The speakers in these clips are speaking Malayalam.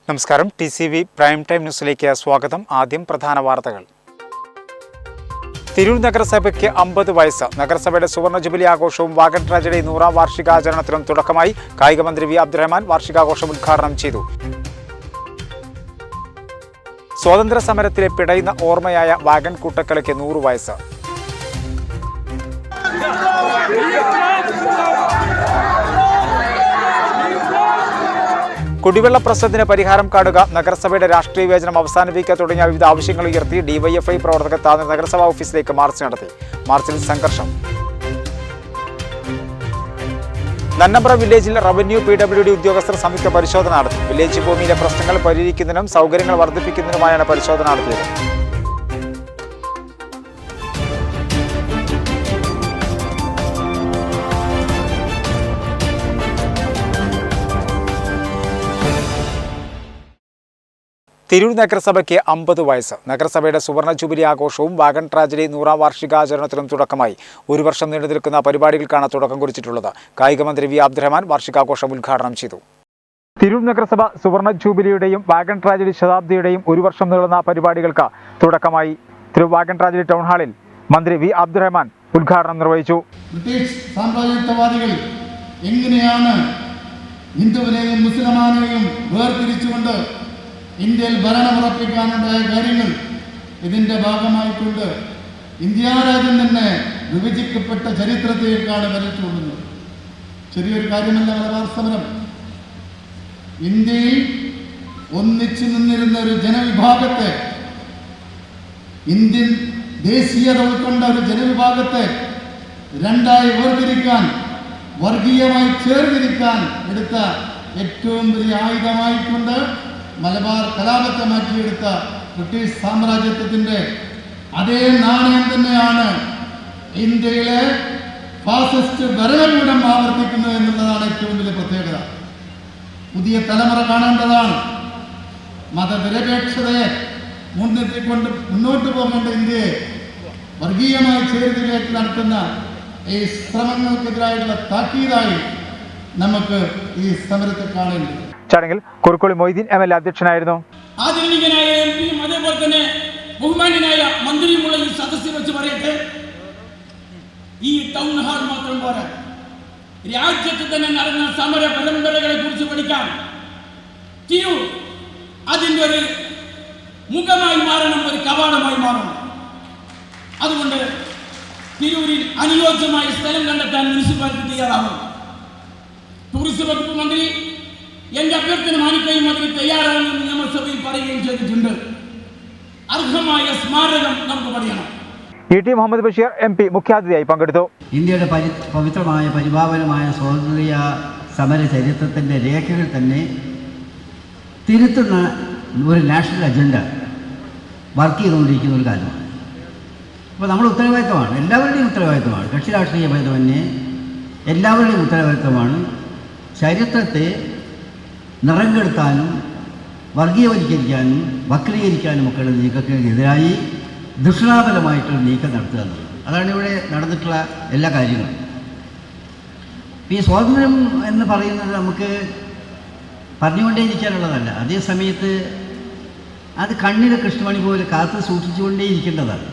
നമസ്കാരം TCV പ്രൈം ടൈം ന്യൂസിലേക്ക് സ്വാഗതം. ആദ്യം പ്രധാന വാർത്തകൾ. തിരൂർ നഗരസഭയ്ക്ക് 50 വയസ്സ്. നഗരസഭയുടെ സുവർണ ജൂബിലി ആഘോഷവും വാഗൺ ട്രാജഡി 100ാം വാർഷികാചരണത്തിനും തുടക്കമായി. കായികമന്ത്രി വി അബ്ദുറഹ്മാൻ വാർഷികാഘോഷം ഉദ്ഘാടനം ചെയ്തു. സ്വാതന്ത്ര്യ സമരത്തിലെ പിടയുന്ന ഓർമ്മയായ വാഗൺ കൂട്ടക്കലയ്ക്ക് 100 വയസ്സ്. കുടിവെള്ള പ്രശ്നത്തിന് പരിഹാരം കാണുക, നഗരസഭയുടെ രാഷ്ട്രീയ വിവേചനം അവസാനിപ്പിക്കുക തുടങ്ങിയ വിവിധ ആവശ്യങ്ങൾ ഉയർത്തി DYFI പ്രവർത്തകർ താഴ്ന്ന നഗരസഭാ ഓഫീസിലേക്ക് മാർച്ച് നടത്തി. മാർച്ചിൽ സംഘർഷം. നന്നമ്പ്ര വില്ലേജിൽ റവന്യൂ PWD ഉദ്യോഗസ്ഥർ സംയുക്ത പരിശോധന നടത്തി. വില്ലേജ് ഭൂമിയിലെ പ്രശ്നങ്ങൾ പരിഹരിക്കുന്നതിനും സൗകര്യങ്ങൾ വർദ്ധിപ്പിക്കുന്നതിനുമായാണ് പരിശോധന നടത്തിയത്. തിരൂർ നഗരസഭയ്ക്ക് 50 വയസ്സ്. നഗരസഭയുടെ സുവർണ ജൂബിലി ആഘോഷവും വാഗൺ ട്രാജഡി 100ാം വാർഷികാചരണത്തിനും തുടക്കമായി. 1 വർഷം നീണ്ടു നിൽക്കുന്ന പരിപാടികൾക്കാണ് തുടക്കം കുറിച്ചിട്ടുള്ളത്. കായികമന്ത്രി വി അബ്ദുറഹ്മാൻ വാർഷികാഘോഷം ഉദ്ഘാടനം ചെയ്തു. തിരൂർ നഗരസഭ സുവർണ ജൂബിലിയുടെയും വാഗൺ ട്രാജഡി ശതാബ്ദിയുടെയും 1 വർഷം നീളുന്ന പരിപാടികൾക്ക് തുടക്കമായി. തിരൂർ വാഗൺ ട്രാജഡി ടൗൺ ഹാളിൽ മന്ത്രി വി അബ്ദുറഹ്മാൻ ഉദ്ഘാടനം നിർവഹിച്ചു. ബ്രിട്ടീഷ് സാമ്രാജ്യത്വവാദികൾ എങ്ങനെയാണ് ഹിന്ദുവിനെയും മുസ്ലിമാനെയും വേർതിരിച്ചുകൊണ്ട് ഇന്ത്യയിൽ ഭരണമുറപ്പിക്കാനുണ്ടായ കാര്യങ്ങൾ ഇതിൻ്റെ ഭാഗമായിക്കൊണ്ട് ഇന്ത്യ രാജ്യം തന്നെ വിഭജിക്കപ്പെട്ട ചരിത്രത്തിലേക്കാണ് വരച്ചുകൊള്ളുന്നത്. ചെറിയൊരു കാര്യമല്ല മലബാർ സമരം. ഇന്ത്യയിൽ ഒന്നിച്ചു നിന്നിരുന്ന ഒരു ജനവിഭാഗത്തെ, ഇന്ത്യൻ ദേശീയത ഉൾക്കൊണ്ട ഒരു ജനവിഭാഗത്തെ രണ്ടായി വേർതിരിക്കാൻ, വർഗീയമായി ചേർതിരിക്കാൻ എടുത്ത ഏറ്റവും വലിയ ആയുധമായിക്കൊണ്ട് മലബാർ കലാപത്തെ മാറ്റിയെടുത്ത ബ്രിട്ടീഷ് സാമ്രാജ്യത്വത്തിൻ്റെ അതേ നാണയം തന്നെയാണ് ഇന്ത്യയിലെ ഫാസിസ്റ്റ് ഭരണകൂടം ആവർത്തിക്കുന്നത് എന്നുള്ളതാണ് ഏറ്റവും വലിയ പ്രത്യേകത. പുതിയ തലമുറ കാണേണ്ടതാണ്. മതനിരപേക്ഷതയെ മുൻനിർത്തിക്കൊണ്ട് മുന്നോട്ട് പോകേണ്ട ഇന്ത്യയെ വർഗീയമായി ചേർത്തിലേക്ക് നടത്തുന്ന ഈ ശ്രമങ്ങൾക്കെതിരായിട്ടുള്ള താക്കീതായി നമുക്ക് ഈ സമരത്തെ കാണേണ്ടത്. ചടങ്ങിൽ കുറുക്കുളി മൊയ്തീൻ MLA അധ്യക്ഷനായിരുന്നു. ആദരണീയനായ MP-യും അതേപോലെ തന്നെ ബഹുമാന്യനായ മന്ത്രിയുമുള്ള ഈ സദസ്സിൽ വെച്ച് പറയട്ടെ, ഈ ടൗൺ ഹാൾ മാത്രം പോരാ, രാജ്യത്ത് തന്നെ നടന്ന സമര പരമ്പരകളെ കുറിച്ച് പഠിക്കാൻ തിരൂർ അതിൻ്റെ ഒരു മുഖമായി മാറണം, ഒരു കവാടമായി മാറണം. അതുകൊണ്ട് തിരൂരിൽ അനുയോജ്യമായ സ്ഥലം കണ്ടെത്താൻ മുനിസിപ്പാലിറ്റി തയ്യാറാവണം. ടൂറിസം വകുപ്പ് മന്ത്രി എന്റെ അഭ്യർത്ഥന മാനിക്കുകയും അതിന് തയ്യാറാണെന്ന് നിയമസഭയിൽ പറയുകയും ചെയ്തിട്ടുണ്ട്. അർഹമായ സ്മാരകം നമുക്ക് പണിയണം. ET മുഹമ്മദ് ബഷീർ MP മുഖ്യാതിഥിയായി പങ്കെടുത്തു. ഇന്ത്യയുടെ പവിത്രമായ പരിപാവനമായ സ്വാതന്ത്ര്യ സമര ചരിത്രത്തിൻ്റെ രേഖകൾ തന്നെ തിരുത്തുന്ന ഒരു നാഷണൽ അജണ്ട വർക്ക് ചെയ്തുകൊണ്ടിരിക്കുന്ന ഒരു കാര്യമാണ്. അപ്പോൾ നമ്മുടെ ഉത്തരവാദിത്തമാണ്, എല്ലാവരുടെയും ഉത്തരവാദിത്തമാണ്, കക്ഷി രാഷ്ട്രീയ ഭേദമന്യേ എല്ലാവരുടെയും ഉത്തരവാദിത്തമാണ് ചരിത്രത്തെ നിറം കെടുത്താനും വർഗീയവൽക്കരിക്കാനും വക്രീകരിക്കാനും ഒക്കെയുള്ള നീക്കത്തിനെതിരായി ദുഷ്ടാബലമായിട്ടൊരു നീക്കം നടത്തുക എന്നുള്ളത്. അതാണ് ഇവിടെ നടന്നിട്ടുള്ള എല്ലാ കാര്യങ്ങളും. ഈ സ്വാതന്ത്ര്യം എന്ന് പറയുന്നത് നമുക്ക് പറഞ്ഞുകൊണ്ടേയിരിക്കാനുള്ളതല്ല, അതേ സമയത്ത് അത് കണ്ണിലെ കൃഷ്ണമണി പോലെ കാത്തു സൂക്ഷിച്ചുകൊണ്ടേയിരിക്കേണ്ടതാണ്.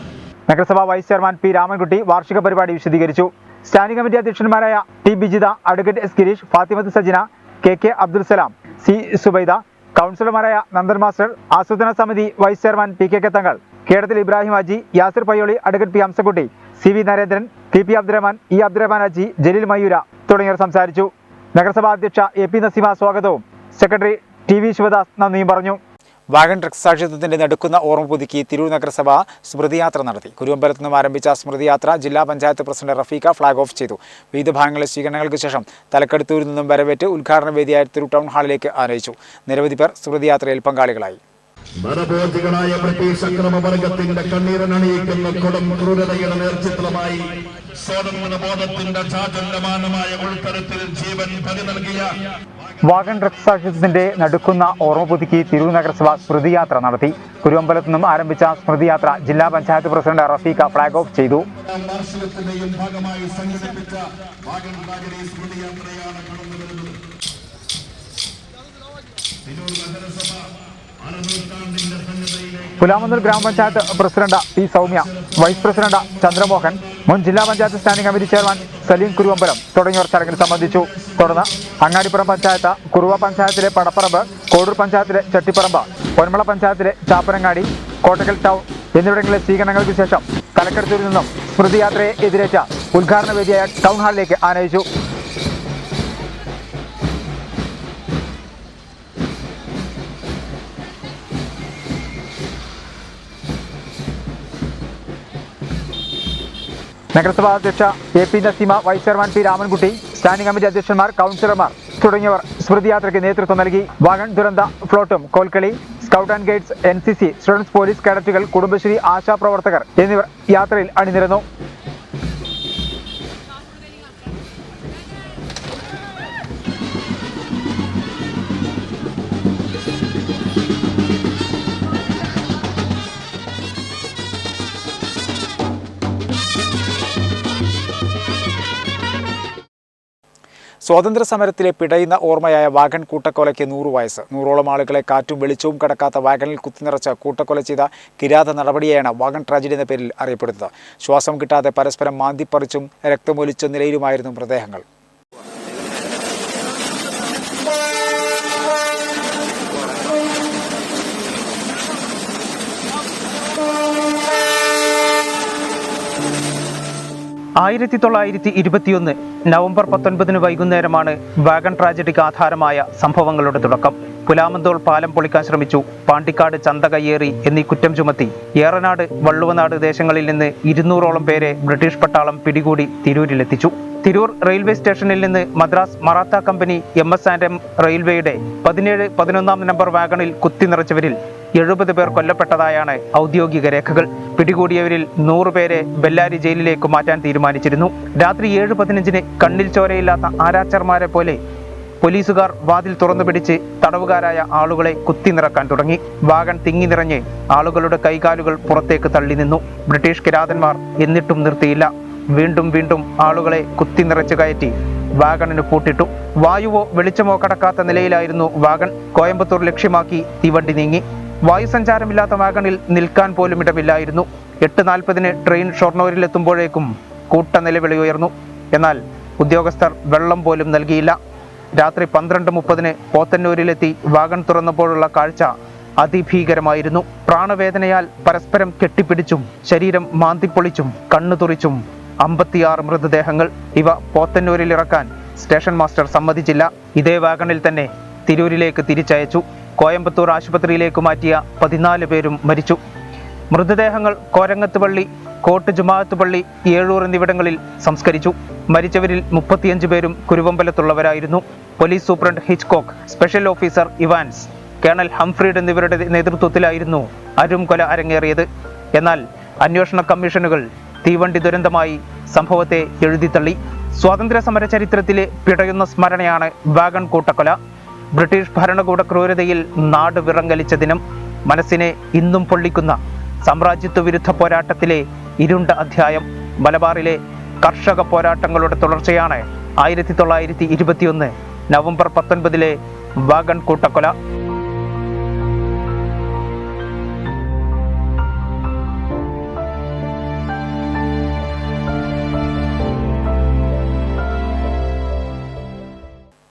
നഗരസഭാ വൈസ് ചെയർമാൻ P രാമൻകുട്ടി വാർഷിക പരിപാടി വിശദീകരിച്ചു. സ്റ്റാൻഡിംഗ് കമ്മിറ്റി അധ്യക്ഷന്മാരായ T Bijitha, advocate S Gireesh, Fathimath Sajina, KK Abdul Salam, C Subaida, കൗൺസിലർമാരായ നന്ദൻ മാസ്റ്റർ, ആസൂത്രണ സമിതി vice chairman PK Thangal, Kedathil Ibrahim Haji, Yasir Payyoli, advocate P Hamsakutty, CV Narendran, TP Abdurahman, E Abdurahman Haji, Jaleel Mayura തുടങ്ങിയവർ സംസാരിച്ചു. നഗരസഭാ അധ്യക്ഷ AP നസീമ സ്വാഗതവും സെക്രട്ടറി TV ശിവദാസ് നന്ദിയും പറഞ്ഞു. വാഗൺ രക്തസാക്ഷിത്വത്തിന്റെ നടുക്കുന്ന ഓർമ്മ പുതുക്കി തിരൂർ നഗരസഭ സ്മൃതിയാത്ര നടത്തി. കുരുവമ്പലത്ത് നിന്നും ആരംഭിച്ച സ്മൃതിയാത്ര ജില്ലാ panchayat president Rafeeq flag off ചെയ്തു. വിവിധ ഭാഗങ്ങളിലെ സ്വീകരണങ്ങൾക്ക് ശേഷം തലക്കടുത്തൂരിൽ നിന്നും വരവേറ്റ് ഉദ്ഘാടന വേദിയായ തിരൂർ ടൗൺ ഹാളിലേക്ക് ആനയിച്ചു. നിരവധി പേർ സ്മൃതിയാത്രയിൽ പങ്കാളികളായി. നരഭോജികളായ ബ്രിട്ടീഷ് അക്രമവർഗത്തിന്റെ കണ്ണീരണിയിക്കുന്ന കൊടും ക്രൂരതയുടെ നേർചിത്രമായി സ്വാതന്ത്ര്യബോധത്തിന്റെ ചാചല്യമാനമായ ഉൾക്കരുത്തിൽ ജീവൻ ബലി നൽകിയ വാഗൺ രക്തസാക്ഷിത്വത്തിന്റെ നടുക്കുന്ന ഓർമ്മ പുതുക്കി തിരൂർ നഗരസഭ സ്മൃതിയാത്ര നടത്തി. കുരുവമ്പലത്ത് നിന്നും ആരംഭിച്ച സ്മൃതിയാത്ര ജില്ലാ panchayat president Rafeeq flag off ചെയ്തു. ഭാഗമായി സംഘടിപ്പിച്ച വാഗൺ സ്മൃതിയാത്രയാണ് കടന്നുവരുന്നത്. തിരൂർ നഗരസഭ അരനൂറ്റാണ്ടിന്റെ സന്നദ്ധയിലേക്ക് പുലാമന്തൂർ ഗ്രാമപഞ്ചായത്ത് president P Soumya, vice president Chandramohan, മുൻ ജില്ലാ panchayat standing committee chairman Saleem Kuruvambalam തുടങ്ങിയവർ ചടങ്ങിൽ സംബന്ധിച്ചു. തുടർന്ന് അങ്ങാടിപ്പുറം പഞ്ചായത്ത്, കുറുവ പഞ്ചായത്തിലെ പടപ്പറമ്പ്, കോടൂർ പഞ്ചായത്തിലെ ചട്ടിപ്പറമ്പ്, പൊന്മള പഞ്ചായത്തിലെ ചാപ്പനങ്ങാടി, കോട്ടക്കൽ ടൗൺ എന്നിവിടങ്ങളിലെ സ്വീകരണങ്ങൾക്ക് ശേഷം തലക്കടത്തൂരിൽ നിന്നും സ്മൃതിയാത്രയെ എതിരേറ്റ ഉദ്ഘാടന വേദിയായ ടൗൺ ഹാളിലേക്ക് ആനയിച്ചു. നഗരസഭാ അധ്യക്ഷ A P Naseema, vice chairman P Ramankutty, standing committee അധ്യക്ഷന്മാർ, കൗൺസിലർമാർ തുടങ്ങിയവർ സ്മൃതിയാത്രയ്ക്ക് നേതൃത്വം നൽകി. വാഗൺ ദുരന്ത ഫ്ലോട്ടും Kolkali, scout and guides, NCC, students, police കേഡറ്റുകൾ, കുടുംബശ്രീ, ആശാപ്രവർത്തകർ എന്നിവർ യാത്രയിൽ അണിനിരന്നു. സ്വാതന്ത്ര്യ സമരത്തിലെ പിടയുന്ന ഓർമ്മയായ വാഗൺ കൂട്ടക്കൊലയ്ക്ക് 100 വയസ്സ്. 100ഓളം ആളുകളെ കാറ്റും വെളിച്ചവും കടക്കാത്ത വാഗണിൽ കുത്തിനിറച്ച് കൂട്ടക്കൊല ചെയ്ത കിരാത നടപടിയെയാണ് വാഗൺ ട്രാജഡി എന്ന പേരിൽ അറിയപ്പെടുന്നത്. ശ്വാസം കിട്ടാതെ പരസ്പരം മാന്തിപ്പറിച്ചും രക്തമൊലിച്ച നിലയിലുമായിരുന്നു മൃതദേഹങ്ങൾ. നവംബർ 19 വൈകുന്നേരമാണ് വാഗൺ ട്രാജഡിക്ക് ആധാരമായ സംഭവങ്ങളുടെ തുടക്കം. പുലാമന്തോൾ പാലം പൊളിക്കാൻ ശ്രമിച്ചു, പാണ്ടിക്കാട് ചന്ത കയ്യേറി എന്നീ കുറ്റം ചുമത്തി ഏറനാട്, വള്ളുവനാട് ദേശങ്ങളിൽ നിന്ന് 200ഓളം പേരെ ബ്രിട്ടീഷ് പട്ടാളം പിടികൂടി തിരൂരിലെത്തിച്ചു. തിരൂർ റെയിൽവേ സ്റ്റേഷനിൽ നിന്ന് മദ്രാസ് മറാത്ത കമ്പനി MS&M റെയിൽവേയുടെ 17-11 നമ്പർ വാഗണിൽ കുത്തിനിറച്ചവരിൽ 70 പേർ കൊല്ലപ്പെട്ടതായാണ് ഔദ്യോഗിക രേഖകൾ. പിടികൂടിയവരിൽ 100 പേരെ ബെല്ലാരി ജയിലിലേക്ക് മാറ്റാൻ തീരുമാനിച്ചിരുന്നു. രാത്രി 7:15 കണ്ണിൽ ചോരയില്ലാത്ത ആരാച്ചർമാരെ പോലെ പോലീസുകാർ വാതിൽ തുറന്നുപിടിച്ച് തടവുകാരായ ആളുകളെ കുത്തിനിറക്കാൻ തുടങ്ങി. വാഗൺ തിങ്ങി നിറഞ്ഞ് ആളുകളുടെ കൈകാലുകൾ പുറത്തേക്ക് തള്ളി നിന്നു. ബ്രിട്ടീഷ് കിരാതന്മാർ എന്നിട്ടും നിർത്തിയില്ല. വീണ്ടും വീണ്ടും ആളുകളെ കുത്തിനിറച്ചു കയറ്റി വാഗണിന് പൂട്ടിട്ടു. വായുവോ വെളിച്ചമോ കടക്കാത്ത നിലയിലായിരുന്നു വാഗൺ. കോയമ്പത്തൂർ ലക്ഷ്യമാക്കി തീവണ്ടി നീങ്ങി. വായുസഞ്ചാരമില്ലാത്ത വാഗണിൽ നിൽക്കാൻ പോലും ഇടമില്ലായിരുന്നു. 8:40 ട്രെയിൻ ഷൊർണൂരിലെത്തുമ്പോഴേക്കും കൂട്ട നിലവിളി ഉയർന്നു. എന്നാൽ ഉദ്യോഗസ്ഥർ വെള്ളം പോലും നൽകിയില്ല. രാത്രി 12:30 പോത്തന്നൂരിലെത്തി വാഗൺ തുറന്നപ്പോഴുള്ള കാഴ്ച അതിഭീകരമായിരുന്നു. പ്രാണവേദനയാൽ പരസ്പരം കെട്ടിപ്പിടിച്ചും ശരീരം മാന്തിപ്പൊളിച്ചും കണ്ണു തുറിച്ചും 56 മൃതദേഹങ്ങൾ. ഇവ പോത്തന്നൂരിൽ ഇറക്കാൻ സ്റ്റേഷൻ മാസ്റ്റർ സമ്മതിച്ചില്ല. ഇതേ വാഗണിൽ തന്നെ തിരൂരിലേക്ക് തിരിച്ചയച്ചു. കോയമ്പത്തൂർ ആശുപത്രിയിലേക്ക് മാറ്റിയ 14 പേരും മരിച്ചു. മൃതദേഹങ്ങൾ കോരങ്ങത്ത് പള്ളി, കോട്ട് ജുമാഅത്ത് പള്ളി, ഏഴൂർ എന്നിവിടങ്ങളിൽ സംസ്കരിച്ചു. മരിച്ചവരിൽ 35 പേരും കുരുവമ്പലത്തുള്ളവരായിരുന്നു. Police superintendent Hitchcock, special officer Evans, colonel Humphreys എന്നിവരുടെ നേതൃത്വത്തിലായിരുന്നു അരും കൊല അരങ്ങേറിയത്. എന്നാൽ അന്വേഷണ കമ്മീഷനുകൾ തീവണ്ടി ദുരന്തമായി സംഭവത്തെ എഴുതിത്തള്ളി. സ്വാതന്ത്ര്യ സമര ചരിത്രത്തിലെ പിടയുന്ന സ്മരണയാണ് വാഗൺ കൂട്ടക്കൊല. ബ്രിട്ടീഷ് ഭരണകൂട ക്രൂരതയിൽ നാട് വിറങ്ങലിച്ച ദിനം. മനസ്സിനെ ഇന്നും പൊള്ളിക്കുന്ന സാമ്രാജ്യത്വ വിരുദ്ധ പോരാട്ടത്തിലെ ഇരുണ്ട അധ്യായം. മലബാറിലെ കർഷക പോരാട്ടങ്ങളുടെ തുടർച്ചയാണ് 1921 നവംബർ 19 വാഗൺ കൂട്ടക്കൊല.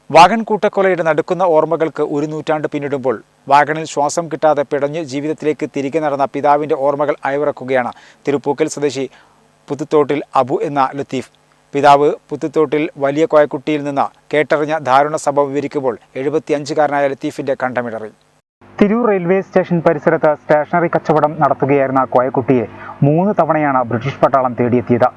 വാഗൺ കൂട്ടക്കൊലയുടെ നടുക്കുന്ന ഓർമ്മകൾക്ക് 1 നൂറ്റാണ്ട് പിന്നിടുമ്പോൾ വാഗണിൽ ശ്വാസം കിട്ടാതെ പിടഞ്ഞ് ജീവിതത്തിലേക്ക് തിരികെ നടന്ന പിതാവിൻ്റെ ഓർമ്മകൾ അയവിറക്കുകയാണ് തിരുപ്പൂക്കൽ സ്വദേശി പുത്തുത്തോട്ടിൽ അബു എന്ന ലത്തീഫ്. പിതാവ് പുത്തുത്തോട്ടിൽ വലിയ കോയക്കുട്ടിയിൽ നിന്ന് കേട്ടറിഞ്ഞ ദാരുണ സംഭവം വിവരിക്കുമ്പോൾ 75-കാരനായ ലത്തീഫിൻ്റെ കണ്ഠമിടറി. തിരൂർ റെയിൽവേ സ്റ്റേഷൻ പരിസരത്ത് സ്റ്റേഷനറി കച്ചവടം നടത്തുകയായിരുന്ന കോയക്കുട്ടിയെ 3 തവണയാണ് ബ്രിട്ടീഷ് പട്ടാളം തേടിയെത്തിയത്.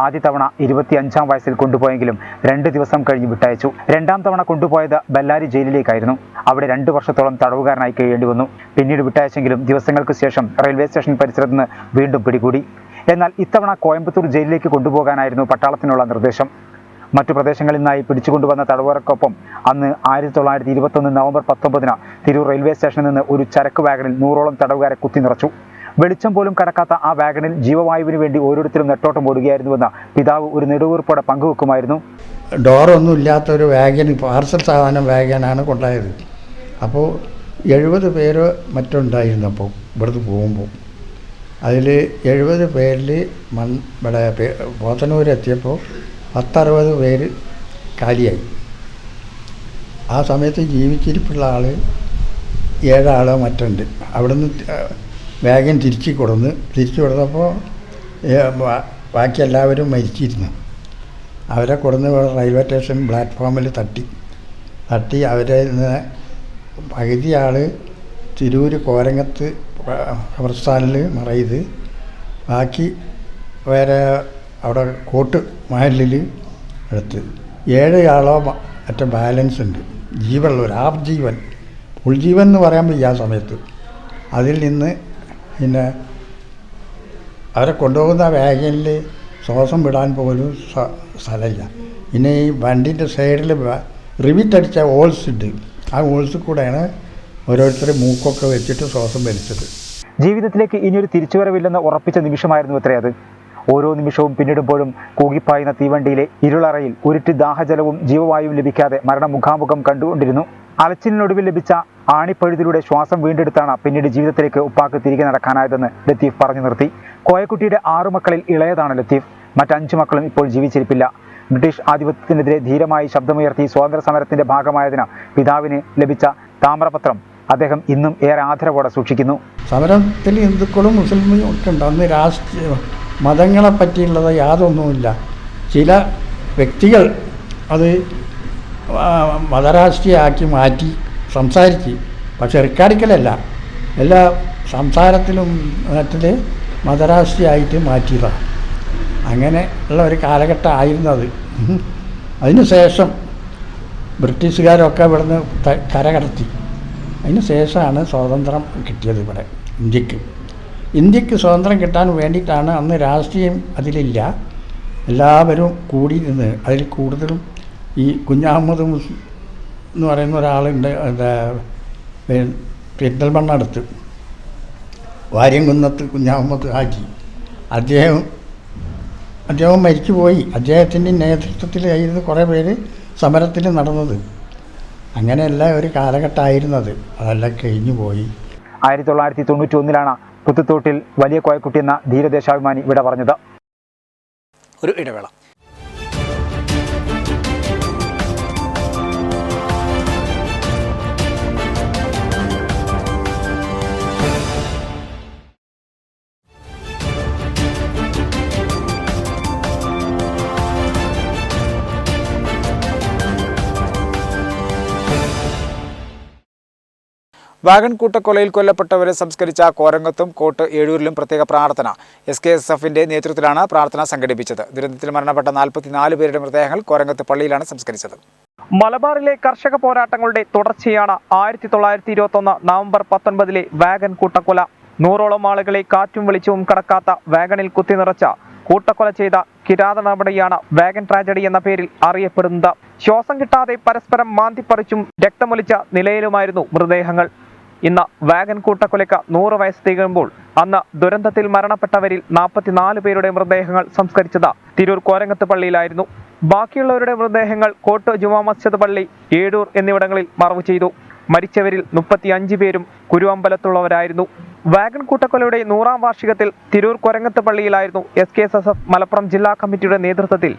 ആദ്യ തവണ 25-ാം വയസ്സിൽ കൊണ്ടുപോയെങ്കിലും 2 ദിവസം കഴിഞ്ഞ് വിട്ടയച്ചു. 2ാം തവണ കൊണ്ടുപോയത് ബെല്ലാരി ജയിലിലേക്കായിരുന്നു. അവിടെ 2 വർഷത്തോളം തടവുകാരനായി കഴിയേണ്ടി വന്നു. പിന്നീട് വിട്ടയച്ചെങ്കിലും ദിവസങ്ങൾക്ക് ശേഷം റെയിൽവേ സ്റ്റേഷൻ പരിസരത്ത് നിന്ന് വീണ്ടും പിടികൂടി. എന്നാൽ ഇത്തവണ കോയമ്പത്തൂർ ജയിലിലേക്ക് കൊണ്ടുപോകാനായിരുന്നു പട്ടാളത്തിനുള്ള നിർദ്ദേശം. മറ്റു പ്രദേശങ്ങളിൽ നിന്നായി പിടിച്ചുകൊണ്ടുവന്ന തടവുകാർക്കൊപ്പം അന്ന് 1921 നവംബർ 19 തിരൂർ റെയിൽവേ സ്റ്റേഷനിൽ നിന്ന് ഒരു ചരക്ക് വാഗണിൽ 100ഓളം തടവുകാരെ കുത്തിനിറച്ചു. വെളിച്ചം പോലും കടക്കാത്ത ആ വാഗണിൽ ജീവവായുവിന് വേണ്ടി ഓരോരുത്തരും നെട്ടോട്ടം ഓടുകയായിരുന്നുവെന്ന് പിതാവ് ഒരു നെടുവീർപ്പോടെ പങ്കുവെക്കുമായിരുന്നു. ഡോറൊന്നും ഇല്ലാത്തൊരു വാഗൻ, പാർസൽ സാധനം വാഗനാണ് കൊണ്ടുപോയത്. അപ്പോൾ 70 പേര് മറ്റുണ്ടായിരുന്നു. അപ്പോൾ ഇവിടുന്ന് പോകുമ്പോൾ അതിൽ 70 പേരിൽ ഇവിടെ പോത്തന്നൂരെത്തിയപ്പോൾ 10-60 പേര് കാലിയായി. ആ സമയത്ത് ജീവിച്ചിരിപ്പുള്ള ആൾ 7 ആളോ മറ്റുണ്ട്. അവിടുന്ന് വേഗം തിരിച്ചു കൊടുത്തപ്പോൾ ബാക്കി എല്ലാവരും മരിച്ചിരുന്നു. അവരെ കൊടുന്ന് റെയിൽവേ സ്റ്റേഷൻ പ്ലാറ്റ്ഫോമിൽ തട്ടി അവരെ പകുതി ആൾ തിരൂർ കോരങ്ങത്ത് ഖബർസ്ഥാനിൽ മറയത്, ബാക്കി വേറെ അവിടെ കോട്ട് മഹലിൽ എടുത്ത് 7 ആളോ മറ്റേ ബാലൻസ് ഉണ്ട്. ജീവനുള്ളവർ ഹാഫ് ജീവൻ, ഫുൾ ജീവൻ എന്ന് പറയാൻ വയ്യ ആ സമയത്ത്. അതിൽ നിന്ന് പിന്നെ അവരെ കൊണ്ടുപോകുന്ന വാഗനിൽ ശ്വാസം വിടാൻ പോലും സ്ഥലമില്ല. പിന്നെ ഈ വണ്ടിൻ്റെ സൈഡിൽ റിവിറ്റടിച്ച ഹോൾസ് ഉണ്ട്. ആ ഹോൾസിൽ കൂടെയാണ് ഓരോരുത്തർ മൂക്കൊക്കെ വെച്ചിട്ട് ശ്വാസം വലിച്ചത്. ജീവിതത്തിലേക്ക് ഇനിയൊരു തിരിച്ചുവരവില്ലെന്ന് ഉറപ്പിച്ച നിമിഷമായിരുന്നു അത്രേ അത്. ഓരോ നിമിഷവും പിന്നിടുമ്പോഴും കൂകിപ്പായുന്ന തീവണ്ടിയിലെ ഇരുളറയിൽ ഉരുട്ടി ദാഹജലവും ജീവവായുവും ലഭിക്കാതെ മരണം മുഖാമുഖം കണ്ടുകൊണ്ടിരുന്നു. അലച്ചിലിനൊടുവിൽ ലഭിച്ച ആണിപ്പഴുതിലൂടെ ശ്വാസം വീണ്ടെടുത്താണ് പിന്നീട് ജീവിതത്തിലേക്ക് ഉപ്പാക്ക് തിരികെ നടക്കാനായതെന്ന് ലത്തീഫ് പറഞ്ഞു നിർത്തി. കോയക്കുട്ടിയുടെ 6 മക്കളിൽ ഇളയതാണ് ലത്തീഫ്. മറ്റ് 5 മക്കളും ഇപ്പോൾ ജീവിച്ചിരിപ്പില്ല. ബ്രിട്ടീഷ് ആധിപത്യത്തിനെതിരെ ധീരമായി ശബ്ദമുയർത്തി സ്വാതന്ത്ര്യ സമരത്തിന്റെ ഭാഗമായതിന് പിതാവിന് ലഭിച്ച താമ്രപത്രം അദ്ദേഹം ഇന്നും ഏറെ ആദരവോടെ സൂക്ഷിക്കുന്നു. സമരത്തിൽ ഹിന്ദുക്കളും മുസ്ലിമും ഒക്കെ ഉണ്ട്. അന്ന് രാഷ്ട്രീയ മതങ്ങളെ പറ്റിയുള്ളത് യാതൊന്നുമില്ല. ചില വ്യക്തികൾ അത് മതരാഷ്ട്രീയമാക്കി മാറ്റി സംസാരിച്ച്, പക്ഷെ റെക്കാർഡിക്കലല്ല, എല്ലാ സംസാരത്തിലും മറ്റിൽ മതരാഷ്ട്രീയമായിട്ട് മാറ്റിയതാണ്. അങ്ങനെ ഉള്ള ഒരു കാലഘട്ടമായിരുന്നു അത്. അതിന് ശേഷം ബ്രിട്ടീഷുകാരൊക്കെ ഇവിടുന്ന് കരകടത്തി. അതിന് ശേഷമാണ് സ്വാതന്ത്ര്യം കിട്ടിയത്. ഇവിടെ ഇന്ത്യക്ക് സ്വാതന്ത്ര്യം കിട്ടാൻ വേണ്ടിയിട്ടാണ്. അന്ന് രാഷ്ട്രീയം അതിലില്ല. എല്ലാവരും കൂടി നിന്ന്, അതിൽ കൂടുതലും ഈ കുഞ്ഞഹമ്മദ് എന്ന് പറയുന്ന ഒരാളുണ്ട്, പെരിന്തൽമണ്ണടുത്ത് വാര്യംകുന്നത്ത് കുഞ്ഞഹമ്മദ് ഹാജി. അദ്ദേഹം മരിച്ചുപോയി. അദ്ദേഹത്തിൻ്റെ നേതൃത്വത്തിലായിരുന്നു കുറേ പേര് സമരത്തിൽ നടന്നത്. അങ്ങനെയല്ല ഒരു കാലഘട്ടമായിരുന്നത്. അതെല്ലാം കഴിഞ്ഞു പോയി. 1991 പുത്തുത്തോട്ടിൽ വലിയ കോയക്കുട്ടി എന്ന ധീരദേശാഭിമാനി ഇവിടെ പറഞ്ഞത്. ഒരു ഇടവേള. വാഗൺ കൂട്ടക്കൊലയിൽ കൊല്ലപ്പെട്ടവരെ സംസ്കരിച്ച കോരങ്ങത്തും കോട്ട് ഏഴൂരിലും പ്രത്യേക പ്രാർത്ഥന. SKSFന്റെ നേതൃത്വത്തിലാണ് പ്രാർത്ഥന സംഘടിപ്പിച്ചത്. ദുരന്തത്തിൽ മരണപ്പെട്ട 44 പേരുടെ മൃതദേഹങ്ങൾ കോരങ്ങത്ത് പള്ളിയിലാണ് സംസ്കരിച്ചത്. മലബാറിലെ കർഷക പോരാട്ടങ്ങളുടെ തുടർച്ചയാണ് 1921 നവംബർ 19 വാഗൺ കൂട്ടക്കൊല. 100ഓളം ആളുകളെ കാറ്റും വെളിച്ചവും കടക്കാത്ത വാഗണിൽ കുത്തിനിറച്ച കൂട്ടക്കൊല ചെയ്ത കിരാത നടപടിയാണ് വാഗൺ ട്രാജഡി എന്ന പേരിൽ അറിയപ്പെടുന്നത്. ശ്വാസം കിട്ടാതെ പരസ്പരം മാന്തിപ്പറിച്ചും രക്തമൊലിച്ച നിലയിലുമായിരുന്നു മൃതദേഹങ്ങൾ. ഇന്ന് വാഗൺ കൂട്ടക്കൊലയ്ക്ക് 100 വയസ്സ് തികയുമ്പോൾ അന്ന് ദുരന്തത്തിൽ മരണപ്പെട്ടവരിൽ 44 പേരുടെ മൃതദേഹങ്ങൾ സംസ്കരിച്ചത് തിരൂർ കോരങ്ങത്ത് പള്ളിയിലായിരുന്നു. ബാക്കിയുള്ളവരുടെ മൃതദേഹങ്ങൾ കോട്ട് ജുമാ മസ്ജിദ് പള്ളി, ഏഴൂർ എന്നിവിടങ്ങളിൽ മറവു ചെയ്തു. മരിച്ചവരിൽ 35 പേരും കുരുവമ്പലത്തുള്ളവരായിരുന്നു. വാഗൺ കൂട്ടക്കൊലയുടെ 100ാം വാർഷികത്തിൽ തിരൂർ കൊരങ്ങത്ത് പള്ളിയിലായിരുന്നു SKSF മലപ്പുറം ജില്ലാ കമ്മിറ്റിയുടെ നേതൃത്വത്തിൽ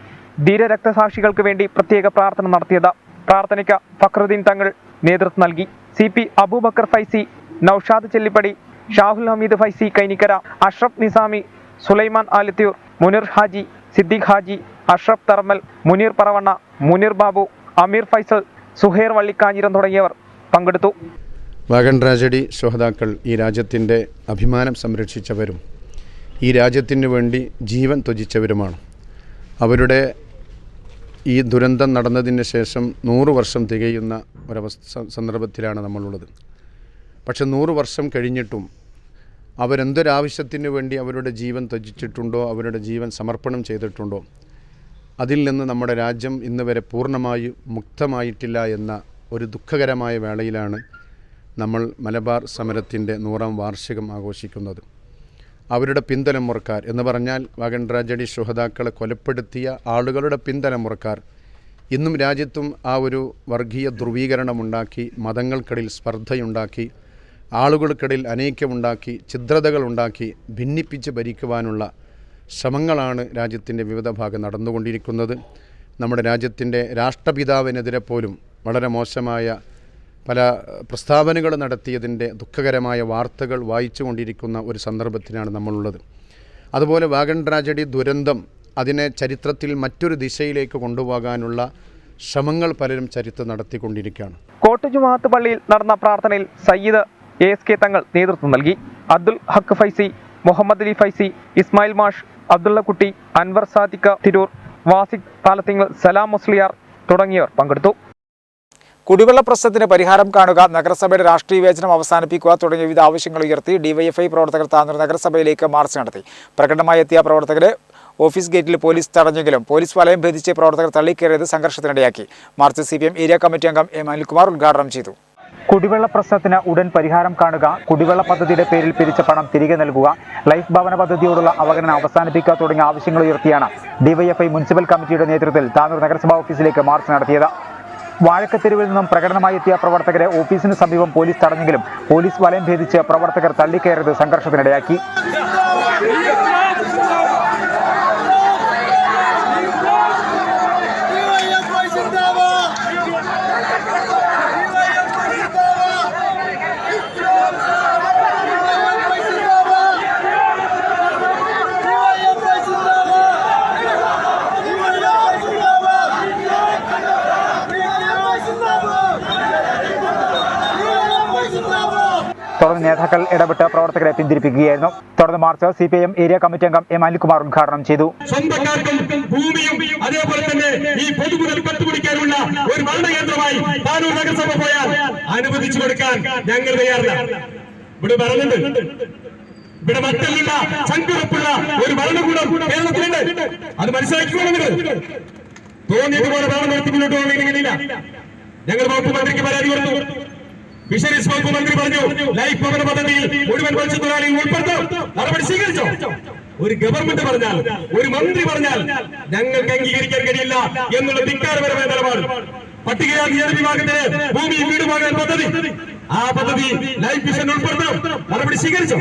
ധീര രക്തസാക്ഷികൾക്ക് വേണ്ടി പ്രത്യേക പ്രാർത്ഥന നടത്തിയത്. പ്രാർത്ഥനയ്ക്ക് ഫക്രുദ്ദീൻ തങ്ങൾ നേതൃത്വം നൽകി. CP അബൂബക്കർ ഫൈസി, നൌഷാദ് ചെല്ലിപ്പടി, ഷാഹുൽ ഹമീദ് ഫൈസി കൈനിക്കര, അഷ്റഫ് നിസാമി, സുലൈമാൻ ആലിത്യൂർ, മുനീർ ഹാജി, സിദ്ദീഖ് ഹാജി, അഷ്റഫ് തർമൽ, മുനീർ പറവണ്ണ, മുനീർ ബാബു, അമീർ ഫൈസൽ, സുഹൈർ വള്ളിക്കാഞ്ഞിരം തുടങ്ങിയവർ പങ്കെടുത്തു. വാഗൺ ട്രാജഡി ശോഹതാക്കൾ ഈ രാജ്യത്തിൻ്റെ അഭിമാനം സംരക്ഷിച്ചവരും ഈ രാജ്യത്തിനു വേണ്ടി ജീവൻ ത്യജിച്ചവരുമാണ്. അവരുടെ ഈ ദുരന്തം നടന്നതിന് ശേഷം 100 വർഷം തികയുന്ന സന്ദർഭത്തിലാണ് നമ്മളുള്ളത്. പക്ഷെ 100 വർഷം കഴിഞ്ഞിട്ടും അവരെന്തൊരാവശ്യത്തിന് വേണ്ടി അവരുടെ ജീവൻ ത്യജിച്ചിട്ടുണ്ടോ, അവരുടെ ജീവൻ സമർപ്പണം ചെയ്തിട്ടുണ്ടോ, അതിൽ നിന്ന് നമ്മുടെ രാജ്യം ഇന്ന് വരെ പൂർണ്ണമായും മുക്തമായിട്ടില്ല എന്ന ഒരു ദുഃഖകരമായ വേളയിലാണ് നമ്മൾ മലബാർ സമരത്തിൻ്റെ 100ാം വാർഷികം ആഘോഷിക്കുന്നത്. അവരുടെ പിൻതലമുറക്കാർ എന്ന് പറഞ്ഞാൽ വാഗൺ ട്രാജഡി ശുഹദാക്കളെ കൊലപ്പെടുത്തിയ ആളുകളുടെ പിൻതലമുറക്കാർ ഇന്നും രാജ്യത്തും ആ ഒരു വർഗീയ ധ്രുവീകരണമുണ്ടാക്കി, മതങ്ങൾക്കിടയിൽ സ്പർദ്ധയുണ്ടാക്കി, ആളുകൾക്കിടയിൽ അനൈക്യമുണ്ടാക്കി, ഛിദ്രതകളുണ്ടാക്കി ഭിന്നിപ്പിച്ച് ഭരിക്കുവാനുള്ള ശ്രമങ്ങളാണ് രാജ്യത്തിൻ്റെ വിവിധ ഭാഗം നടന്നുകൊണ്ടിരിക്കുന്നത്. നമ്മുടെ രാജ്യത്തിൻ്റെ രാഷ്ട്രപിതാവിനെതിരെ പോലും വളരെ മോശമായ പല പ്രസ്താവനകൾ നടത്തിയതിൻ്റെ ദുഃഖകരമായ വാർത്തകൾ വായിച്ചു കൊണ്ടിരിക്കുന്ന ഒരു സന്ദർഭത്തിലാണ് നമ്മളുള്ളത്. അതുപോലെ വാഗൺ ട്രാജഡി ദുരന്തം അതിനെ ചരിത്രത്തിൽ മറ്റൊരു ദിശയിലേക്ക് കൊണ്ടുപോകാനുള്ള ശ്രമങ്ങൾ പലരും ചരിത്രം നടത്തിക്കൊണ്ടിരിക്കുകയാണ്. കോട്ട് ജുമാഅത്ത് പള്ളിയിൽ നടന്ന പ്രാർത്ഥനയിൽ സയ്യിദ് ASK തങ്ങൾ നേതൃത്വം നൽകി. അബ്ദുൽ ഹക്ക് ഫൈസി, മുഹമ്മദ് അലി ഫൈസി, ഇസ്മായിൽ മാഷ്, അബ്ദുള്ള കുട്ടി, അൻവർ സാദിഖ് തിരൂർ, വാസിഖ് പാലത്തിങ്ങൽ, സലാം മുസ്ലിയാർ തുടങ്ങിയവർ പങ്കെടുത്തു. കുടിവെള്ള പ്രശ്നത്തിന് പരിഹാരം കാണുക, നഗരസഭയുടെ രാഷ്ട്രീയ വിവേചനം അവസാനിപ്പിക്കുക തുടങ്ങിയ വിവിധ ആവശ്യങ്ങൾ ഉയർത്തി DYFI പ്രവർത്തകർ താനൂർ നഗരസഭയിലേക്ക് മാർച്ച് നടത്തി. പ്രകടനമായി എത്തിയ പ്രവർത്തകരെ ഓഫീസ് ഗേറ്റിൽ പോലീസ് തടഞ്ഞെങ്കിലും പോലീസ് വലയം ഭേദിച്ച് പ്രവർത്തകർ തള്ളിക്കയറിയത് സംഘർഷത്തിനിടയാക്കി. മാർച്ച് CPM ഏരിയ കമ്മിറ്റി അംഗം M. അനിൽകുമാർ ഉദ്ഘാടനം ചെയ്തു. കുടിവെള്ള പ്രശ്നത്തിന് ഉടൻ പരിഹാരം കാണുക, കുടിവെള്ള പദ്ധതിയുടെ പേരിൽ പിരിച്ച പണം തിരികെ നൽകുക, ലൈഫ് ഭവന പദ്ധതിയോടുള്ള അവഗണന അവസാനിപ്പിക്കുക തുടങ്ങിയ ആവശ്യങ്ങൾ ഉയർത്തിയാണ് DYFI മുനിസിപ്പൽ കമ്മിറ്റിയുടെ നേതൃത്വത്തിൽ താനൂർ നഗരസഭാ ഓഫീസിലേക്ക് മാർച്ച് നടത്തിയത്. വാഴക്കത്തെരുവിൽ നിന്നും പ്രകടനമായി എത്തിയ പ്രവർത്തകരെ ഓഫീസിന് സമീപം പോലീസ് തടഞ്ഞെങ്കിലും പോലീസ് വലയം ഭേദിച്ച് പ്രവർത്തകർ തള്ളിക്കയറിയത് സംഘർഷത്തിനിടയാക്കി. തുടർന്ന് നേതാക്കൾ ഇടപെട്ട് പ്രവർത്തകരെ പിന്തിരിപ്പിക്കുകയായിരുന്നു. തുടർന്ന് മാർച്ച് CPIM ഏരിയ കമ്മിറ്റി അംഗം M. അനിൽകുമാർ ഉദ്ഘാടനം ചെയ്തു. സ്വന്തക്കാർക്കും ഭൂമിയും അതേപോലെ തന്നെ ഈ പൊതുമുതൽ കത്തുപിടിക്കാനുള്ള ഒരു ഭരണകേന്ദ്രമായി താനൂർ നഗരസഭ പോയാൽ അനുവദിച്ചു കൊടുക്കാൻ ഞങ്ങൾ തയ്യാറല്ല. ഇവിടെ പറഞ്ഞിട്ടുണ്ട്, ഇവിടെ മറ്റുള്ള ചങ്കുറപ്പുള്ള ഒരു ഭരണകൂടം കേരളത്തിലുണ്ട്. അത് മനസ്സിലാക്കിക്കോളും. തോന്നിയതുപോലെ ഭരണം നടത്തി മുന്നോട്ട് പോകാൻ കഴിയില്ല. ഞങ്ങൾ വകുപ്പ് മന്ത്രിക്ക് പരാതി കൊടുത്തു. ഫിഷറീസ് വകുപ്പ് മന്ത്രി പറഞ്ഞു ലൈഫ് ഭവന പദ്ധതിയിൽ മുഴുവൻ മത്സ്യത്തൊഴിലാളികൾ ഉൾപ്പെടുത്തും. നടപടി സ്വീകരിച്ചോ? ഒരു ഗവൺമെന്റ് പറഞ്ഞാൽ, ഒരു മന്ത്രി പറഞ്ഞാൽ ഞങ്ങൾക്ക് അംഗീകരിക്കാൻ കഴിയില്ല എന്നുള്ള ധിക്കാരപരമായ നിലപാട്. പട്ടികജാതി ജനവിഭാഗത്തിന് ഭൂമി വീട് വാങ്ങാൻ പദ്ധതി, ആ പദ്ധതി ലൈഫ് മിഷൻ ഉൾപ്പെടുത്തും. നടപടി സ്വീകരിച്ചോ?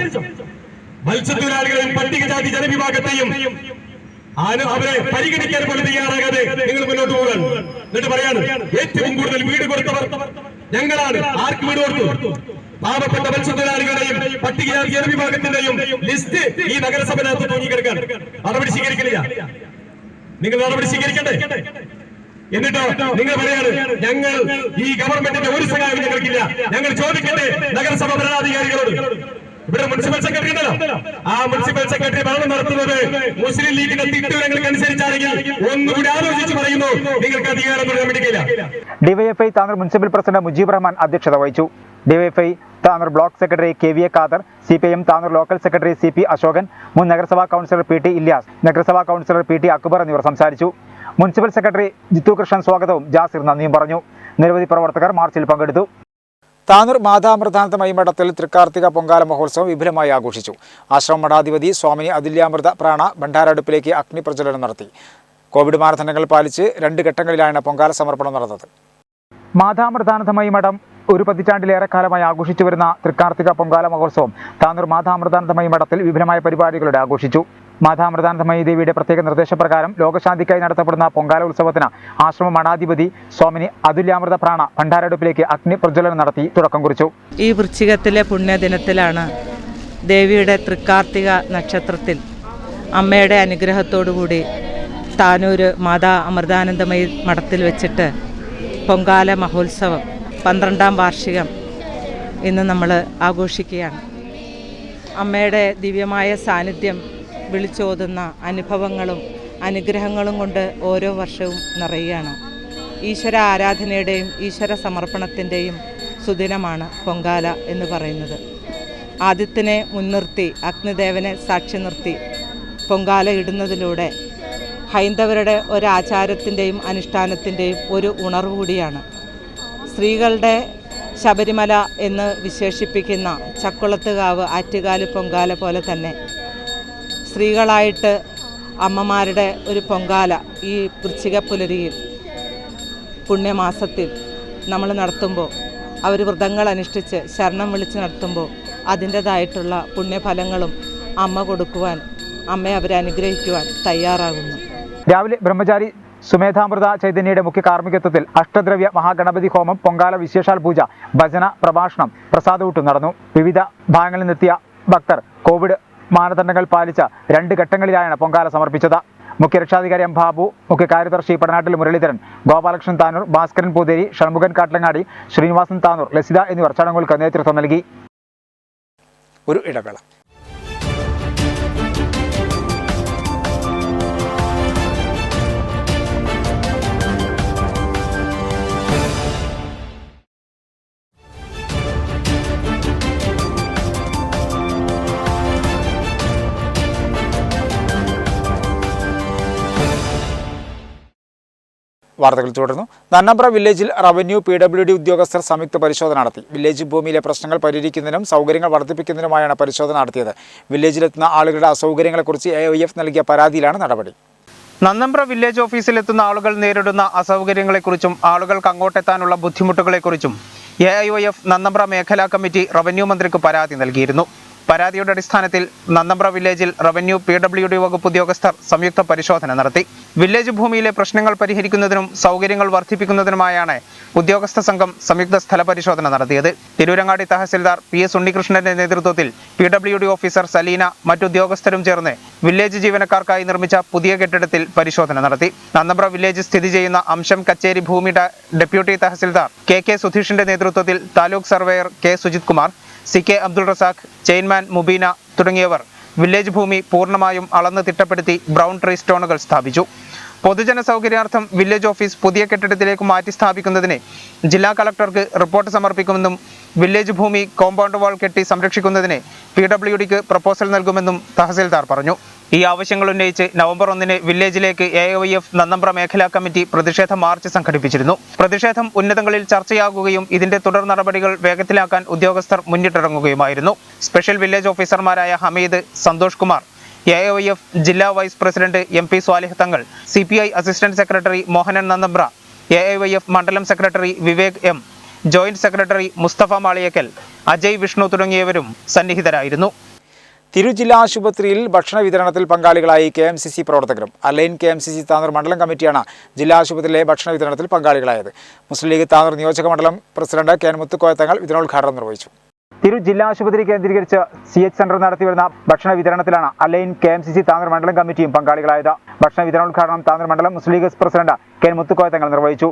മത്സ്യത്തൊഴിലാളികളെയും പട്ടികജാതി ജനവിഭാഗത്തെയും അവരെ പരിഗണിക്കാൻ പോലും തയ്യാറാകാതെ നിങ്ങൾ മുന്നോട്ട് പോകാൻ. എന്നിട്ട് പറയാണ് ഏറ്റവും കൂടുതൽ വീട് കൊടുത്തവർ ഞങ്ങളാണ്. ആർക്ക് വീട് കൊടുത്തു? പാവപ്പെട്ട മത്സ്യത്തൊഴിലാളികളുടെയും പട്ടികജാതി ജനവിഭാഗത്തിന്റെയും ലിസ്റ്റ് ഈ നഗരസഭയിനകത്ത് തൂങ്ങിക്കിടക്കാൻ. നടപടി സ്വീകരിക്കില്ല. നിങ്ങൾ നടപടി സ്വീകരിക്കണ്ടേ? എന്നിട്ടോ നിങ്ങൾ പറയാണ് ഞങ്ങൾ ഈ ഗവൺമെന്റിന്റെ ഒരു സഹായം ഞങ്ങൾക്കില്ല. ഞങ്ങൾ ചോദിക്കട്ടെ നഗരസഭ ഭരണാധികാരികളോട്. ഇവിടെ മുനിസിപ്പൽ സെക്രട്ടറി ഉണ്ടല്ലോ, ആ മുനിസിപ്പൽ സെക്രട്ടറി ഭരണം നടത്തുന്നത് മുസ്ലിം ലീഗിന്റെ തിട്ടൂരങ്ങൾക്ക് അനുസരിച്ചാണെങ്കിൽ ഒന്നുകൂടി ആലോചിച്ച് പറയുന്നു, നിങ്ങൾക്ക് അധികാരം തുടരാൻ. DYFI Tanur municipal president Mujeeb Rahman അധ്യക്ഷത വഹിച്ചു. DYFI Tanur block secretary KVA Khader, CPIM Tanur local secretary CP Ashokan, മുൻ നഗരസഭാ കൗൺസിലർ PT ഇല്യാസ്, നഗരസഭാ കൗൺസിലർ PT അക്ബർ എന്നിവർ സംസാരിച്ചു. മുനിസിപ്പൽ സെക്രട്ടറി ജിത്തു കൃഷ്ണൻ സ്വാഗതവും ജാസിർ നന്ദിയും പറഞ്ഞു. നിരവധി പ്രവർത്തകർ മാർച്ചിൽ പങ്കെടുത്തു. താനൂർ മാതാമൃതാനന്ദമയി മഠത്തിൽ തൃക്കാർത്തിക പൊങ്കാല മഹോത്സവം വിപുലമായി ആഘോഷിച്ചു. ആശ്രമ മഠാധിപതി സ്വാമിനി അതുല്യാമൃത പ്രാണ ഭണ്ഡാരടുപ്പിലേക്ക് അഗ്നിപ്രജ്വലനം നടത്തി. കോവിഡ് മാനദണ്ഡങ്ങൾ പാലിച്ച് 2 ഘട്ടങ്ങളിലാണ് പൊങ്കാല സമർപ്പണം നടന്നത്. മാതാമൃതാനന്ദമയി മഠം ഒരു പതിറ്റാണ്ടിലേറെ കാലമായി ആഘോഷിച്ചു വരുന്ന തൃക്കാർത്തിക പൊങ്കാല മഹോത്സവം താനൂർ മാതാമൃതാനന്ദമയി മഠത്തിൽ വിപുലമായ പരിപാടികളോടെ ആഘോഷിച്ചു. മാതാമൃതാനന്ദമയി ദേവിയുടെ പ്രത്യേക നിർദ്ദേശപ്രകാരം ലോകശാന്തിക്കായി നടത്തപ്പെടുന്ന പൊങ്കാല ഉത്സവത്തിന് ആശ്രമ മഠാധിപതി സ്വാമിനി അതുല്യാമൃത പ്രാണ ഭണ്ഡാരടുപ്പിലേക്ക് അഗ്നിപ്രജ്വലനം നടത്തി തുടക്കം കുറിച്ചു. ഈ വൃശ്ചികത്തിലെ പുണ്യദിനത്തിലാണ് ദേവിയുടെ തൃക്കാർത്തിക നക്ഷത്രത്തിൽ അമ്മയുടെ അനുഗ്രഹത്തോടുകൂടി താനൂർ മാതാ അമൃതാനന്ദമയി മഠത്തിൽ വെച്ചിട്ട് പൊങ്കാല മഹോത്സവം 12ാം വാർഷികം ഇന്ന് നമ്മൾ ആഘോഷിക്കുകയാണ്. അമ്മയുടെ ദിവ്യമായ സാന്നിധ്യം വിളിച്ചോതുന്ന അനുഭവങ്ങളും അനുഗ്രഹങ്ങളും കൊണ്ട് ഓരോ വർഷവും നിറയുകയാണ്. ഈശ്വര ആരാധനയുടെയും ഈശ്വര സമർപ്പണത്തിൻ്റെയും സുദിനമാണ് പൊങ്കാല എന്ന് പറയുന്നത്. ആദിത്യനെ മുൻനിർത്തി അഗ്നിദേവനെ സാക്ഷി നിർത്തി പൊങ്കാല ഇടുന്നതിലൂടെ ഹൈന്ദവരുടെ ഒരാചാരത്തിൻ്റെയും അനുഷ്ഠാനത്തിൻ്റെയും ഒരു ഉണർവ് കൂടിയാണ്. സ്ത്രീകളുടെ ശബരിമല എന്ന് വിശേഷിപ്പിക്കുന്ന ചക്കുളത്തുകാവ് ആറ്റുകാല് പൊങ്കാല പോലെ തന്നെ സ്ത്രീകളായിട്ട് അമ്മമാരുടെ ഒരു പൊങ്കാല ഈ വൃശ്ചിക പുലരിയിൽ പുണ്യമാസത്തിൽ നമ്മൾ നടത്തുമ്പോൾ അവർ വ്രതങ്ങൾ അനുഷ്ഠിച്ച് ശരണം വിളിച്ച് നടത്തുമ്പോൾ അതിൻ്റേതായിട്ടുള്ള പുണ്യഫലങ്ങളും അമ്മ കൊടുക്കുവാൻ, അമ്മയെ അവരെ അനുഗ്രഹിക്കുവാൻ തയ്യാറാകുന്നു. രാവിലെ ബ്രഹ്മചാരി സുമേധാമൃത ചൈതന്യയുടെ മുഖ്യ കാർമ്മികത്വത്തിൽ അഷ്ടദ്രവ്യ മഹാഗണപതി ഹോമം, പൊങ്കാല വിശേഷാൽ പൂജ, ഭജന, പ്രഭാഷണം, പ്രസാദൂട്ടും നടന്നു. വിവിധ ഭാഗങ്ങളിൽ നിന്നെത്തിയ ഭക്തർ കോവിഡ് മാനദണ്ഡങ്ങൾ പാലിച്ച 2 ഘട്ടങ്ങളിലായാണ് പൊങ്കാല സമർപ്പിച്ചത്. മുഖ്യ രക്ഷാധികാരി എം ബാബു, മുഖ്യ കാര്യദർശി പടനാട്ടിൽ മുരളീധരൻ, ഗോപാലകൃഷ്ണൻ താനൂർ, ഭാസ്കരൻ പൂതേരി, ഷൺമുഖൻ കാട്ടലങ്ങാടി, ശ്രീനിവാസൻ താനൂർ, ലസിത എന്നിവർ ചടങ്ങുകൾക്ക് നേതൃത്വം നൽകി. ഒരു ഇടവേള. വാർത്തകൾ തുടർന്നു. നന്നമ്പ്ര വില്ലേജിൽ റവന്യൂ PWD ഉദ്യോഗസ്ഥർ സംയുക്ത പരിശോധന നടത്തി. വില്ലേജ് ഭൂമിയിലെ പ്രശ്നങ്ങൾ പരിഹരിക്കുന്നതിനും സൗകര്യങ്ങൾ വർദ്ധിപ്പിക്കുന്നതിനുമായാണ് പരിശോധന നടത്തിയത്. വില്ലേജിലെത്തുന്ന ആളുകളുടെ അസൗകര്യങ്ങളെക്കുറിച്ച് AOF നൽകിയ പരാതിയിലാണ് നടപടി. നന്നമ്പ്ര വില്ലേജ് ഓഫീസിലെത്തുന്ന ആളുകൾ നേരിടുന്ന അസൗകര്യങ്ങളെക്കുറിച്ചും ആളുകൾക്ക് അങ്ങോട്ടെത്താനുള്ള ബുദ്ധിമുട്ടുകളെക്കുറിച്ചും AIOF നന്നമ്പ്ര മേഖലാ കമ്മിറ്റി റവന്യൂ മന്ത്രിക്ക് പരാതി നൽകിയിരുന്നു. പരാതിയുടെ അടിസ്ഥാനത്തിൽ നന്നമ്പ്ര വില്ലേജിൽ റവന്യൂ PWD വകുപ്പ് ഉദ്യോഗസ്ഥർ സംയുക്ത പരിശോധന നടത്തി. വില്ലേജ് ഭൂമിയിലെ പ്രശ്നങ്ങൾ പരിഹരിക്കുന്നതിനും സൗകര്യങ്ങൾ വർദ്ധിപ്പിക്കുന്നതിനുമായാണ് ഉദ്യോഗസ്ഥ സംഘം സംയുക്ത സ്ഥല പരിശോധന നടത്തിയത്. തിരൂരങ്ങാടി തഹസിൽദാർ PS ഉണ്ണികൃഷ്ണന്റെ നേതൃത്വത്തിൽ PWD ഓഫീസർ സലീന മറ്റുദ്യോഗസ്ഥരും ചേർന്ന് വില്ലേജ് ജീവനക്കാർക്കായി നിർമ്മിച്ച പുതിയ കെട്ടിടത്തിൽ പരിശോധന നടത്തി. നന്നമ്പ്ര വില്ലേജ് സ്ഥിതി ചെയ്യുന്ന അംശം കച്ചേരി ഭൂമിയുടെ ഡെപ്യൂട്ടി തഹസിൽദാർ KK സുധീഷിന്റെ നേതൃത്വത്തിൽ taluk surveyor K Sujith Kumar, CK Abdul Razak, chainman Mubeena തുടങ്ങിയവർ വില്ലേജ് ഭൂമി പൂർണ്ണമായും അളന്ന് തിട്ടപ്പെടുത്തി ബ്രൗൺ ട്രീ സ്റ്റോണുകൾ സ്ഥാപിച്ചു. പൊതുജന സൗകര്യാർത്ഥം വില്ലേജ് ഓഫീസ് പുതിയ കെട്ടിടത്തിലേക്ക് മാറ്റി സ്ഥാപിക്കുന്നതിന് ജില്ലാ കളക്ടർക്ക് റിപ്പോർട്ട് സമർപ്പിക്കുമെന്നും വില്ലേജ് ഭൂമി കോമ്പൗണ്ട് വാൾ കെട്ടി സംരക്ഷിക്കുന്നതിന് PWDക്ക് പ്രപ്പോസൽ നൽകുമെന്നും തഹസിൽദാർ പറഞ്ഞു. ഈ ആവശ്യങ്ങൾ ഉന്നയിച്ച് നവംബർ 1 വില്ലേജിലേക്ക് AOF നന്നമ്പ്ര മേഖലാ കമ്മിറ്റി പ്രതിഷേധ മാർച്ച് സംഘടിപ്പിച്ചിരുന്നു. പ്രതിഷേധം ഉന്നതങ്ങളിൽ ചർച്ചയാകുകയും ഇതിന്റെ തുടർ നടപടികൾ വേഗത്തിലാക്കാൻ ഉദ്യോഗസ്ഥർ മുന്നിട്ടിറങ്ങുകയുമായിരുന്നു. സ്പെഷ്യൽ വില്ലേജ് ഓഫീസർമാരായ ഹമീദ്, സന്തോഷ് കുമാർ, AOF ജില്ലാ vice president MP Swalih Thangal, CPI assistant secretary Mohanan Nannambra, AIOF മണ്ഡലം secretary Vivek M, joint secretary Musthafa Maliyakkal, Ajay Vishnu തുടങ്ങിയവരും സന്നിഹിതരായിരുന്നു. തിരൂർ ജില്ലാ ആശുപത്രിയിൽ ഭക്ഷണ വിതരണത്തിൽ പങ്കാളികളായി KMCC പ്രവർത്തകരും. അലൈൻ KMCC താനൂർ മണ്ഡലം കമ്മിറ്റിയാണ് ജില്ലാ ആശുപത്രിയിലെ ഭക്ഷണ വിതരണത്തിൽ പങ്കാളികളായത്. മുസ്ലിം ലീഗ് താനൂർ നിയോജക മണ്ഡലം പ്രസിഡന്റ് KN മുത്തുക്കോയ തങ്ങൾ വിതരണോദ്ഘാടനം നിർവഹിച്ചു. തിരൂർ ജില്ലാ ആശുപത്രി കേന്ദ്രീകരിച്ച് CH സെന്റർ നടത്തിവരുന്ന ഭക്ഷണ വിതരണത്തിലാണ് അലൈൻ KMCC താനൂർ മണ്ഡലം കമ്മിറ്റിയും പങ്കാളികളായത്. ഭക്ഷണ വിതരണോദ്ഘാടനം താനൂർ മണ്ഡലം മുസ്ലിം league president KN Muthukoya Thangal നിർവഹിച്ചു.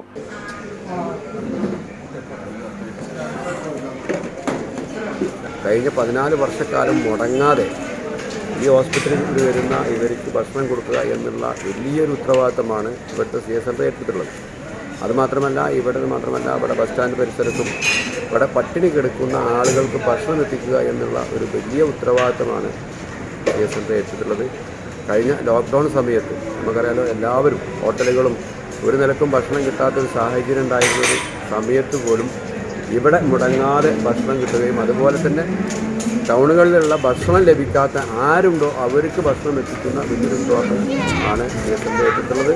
കഴിഞ്ഞ 14 വർഷക്കാലം മുടങ്ങാതെ ഈ ഹോസ്പിറ്റലിൽ വരുന്ന ഇവർക്ക് ഭക്ഷണം കൊടുക്കുക എന്നുള്ള വലിയൊരു ഉത്തരവാദിത്തമാണ് ഇവിടുത്തെ CH സെൻ്റർ ഏറ്റെടുത്തിട്ടുള്ളത്. അതുമാത്രമല്ല ഇവിടെ ബസ് സ്റ്റാൻഡ് പരിസരത്തും ഇവിടെ പട്ടിണി കിടക്കുന്ന ആളുകൾക്ക് ഭക്ഷണം എത്തിക്കുക എന്നുള്ള ഒരു വലിയ ഉത്തരവാദിത്തമാണ് CH സെൻ്റർ ഏറ്റെടുത്തിട്ടുള്ളത്. കഴിഞ്ഞ ലോക്ക്ഡൗൺ സമയത്ത് നമുക്കറിയാലോ, എല്ലാവരും ഹോട്ടലുകളും ഒരു നിലക്കും ഭക്ഷണം കിട്ടാത്തൊരു സാഹചര്യം ഉണ്ടായിരുന്നൊരു സമയത്ത് പോലും ഇവിടെ മുടങ്ങാതെ ഭക്ഷണം കിട്ടുകയും അതുപോലെ തന്നെ ടൗണുകളിലുള്ള ഭക്ഷണം ലഭിക്കാത്ത ആരുണ്ടോ അവർക്ക് ഭക്ഷണം എത്തിക്കുന്ന വലിയൊരു പ്രവർത്തനം ആണ് CH സെൻ്റർ ഏറ്റെടുത്തിട്ടുള്ളത്.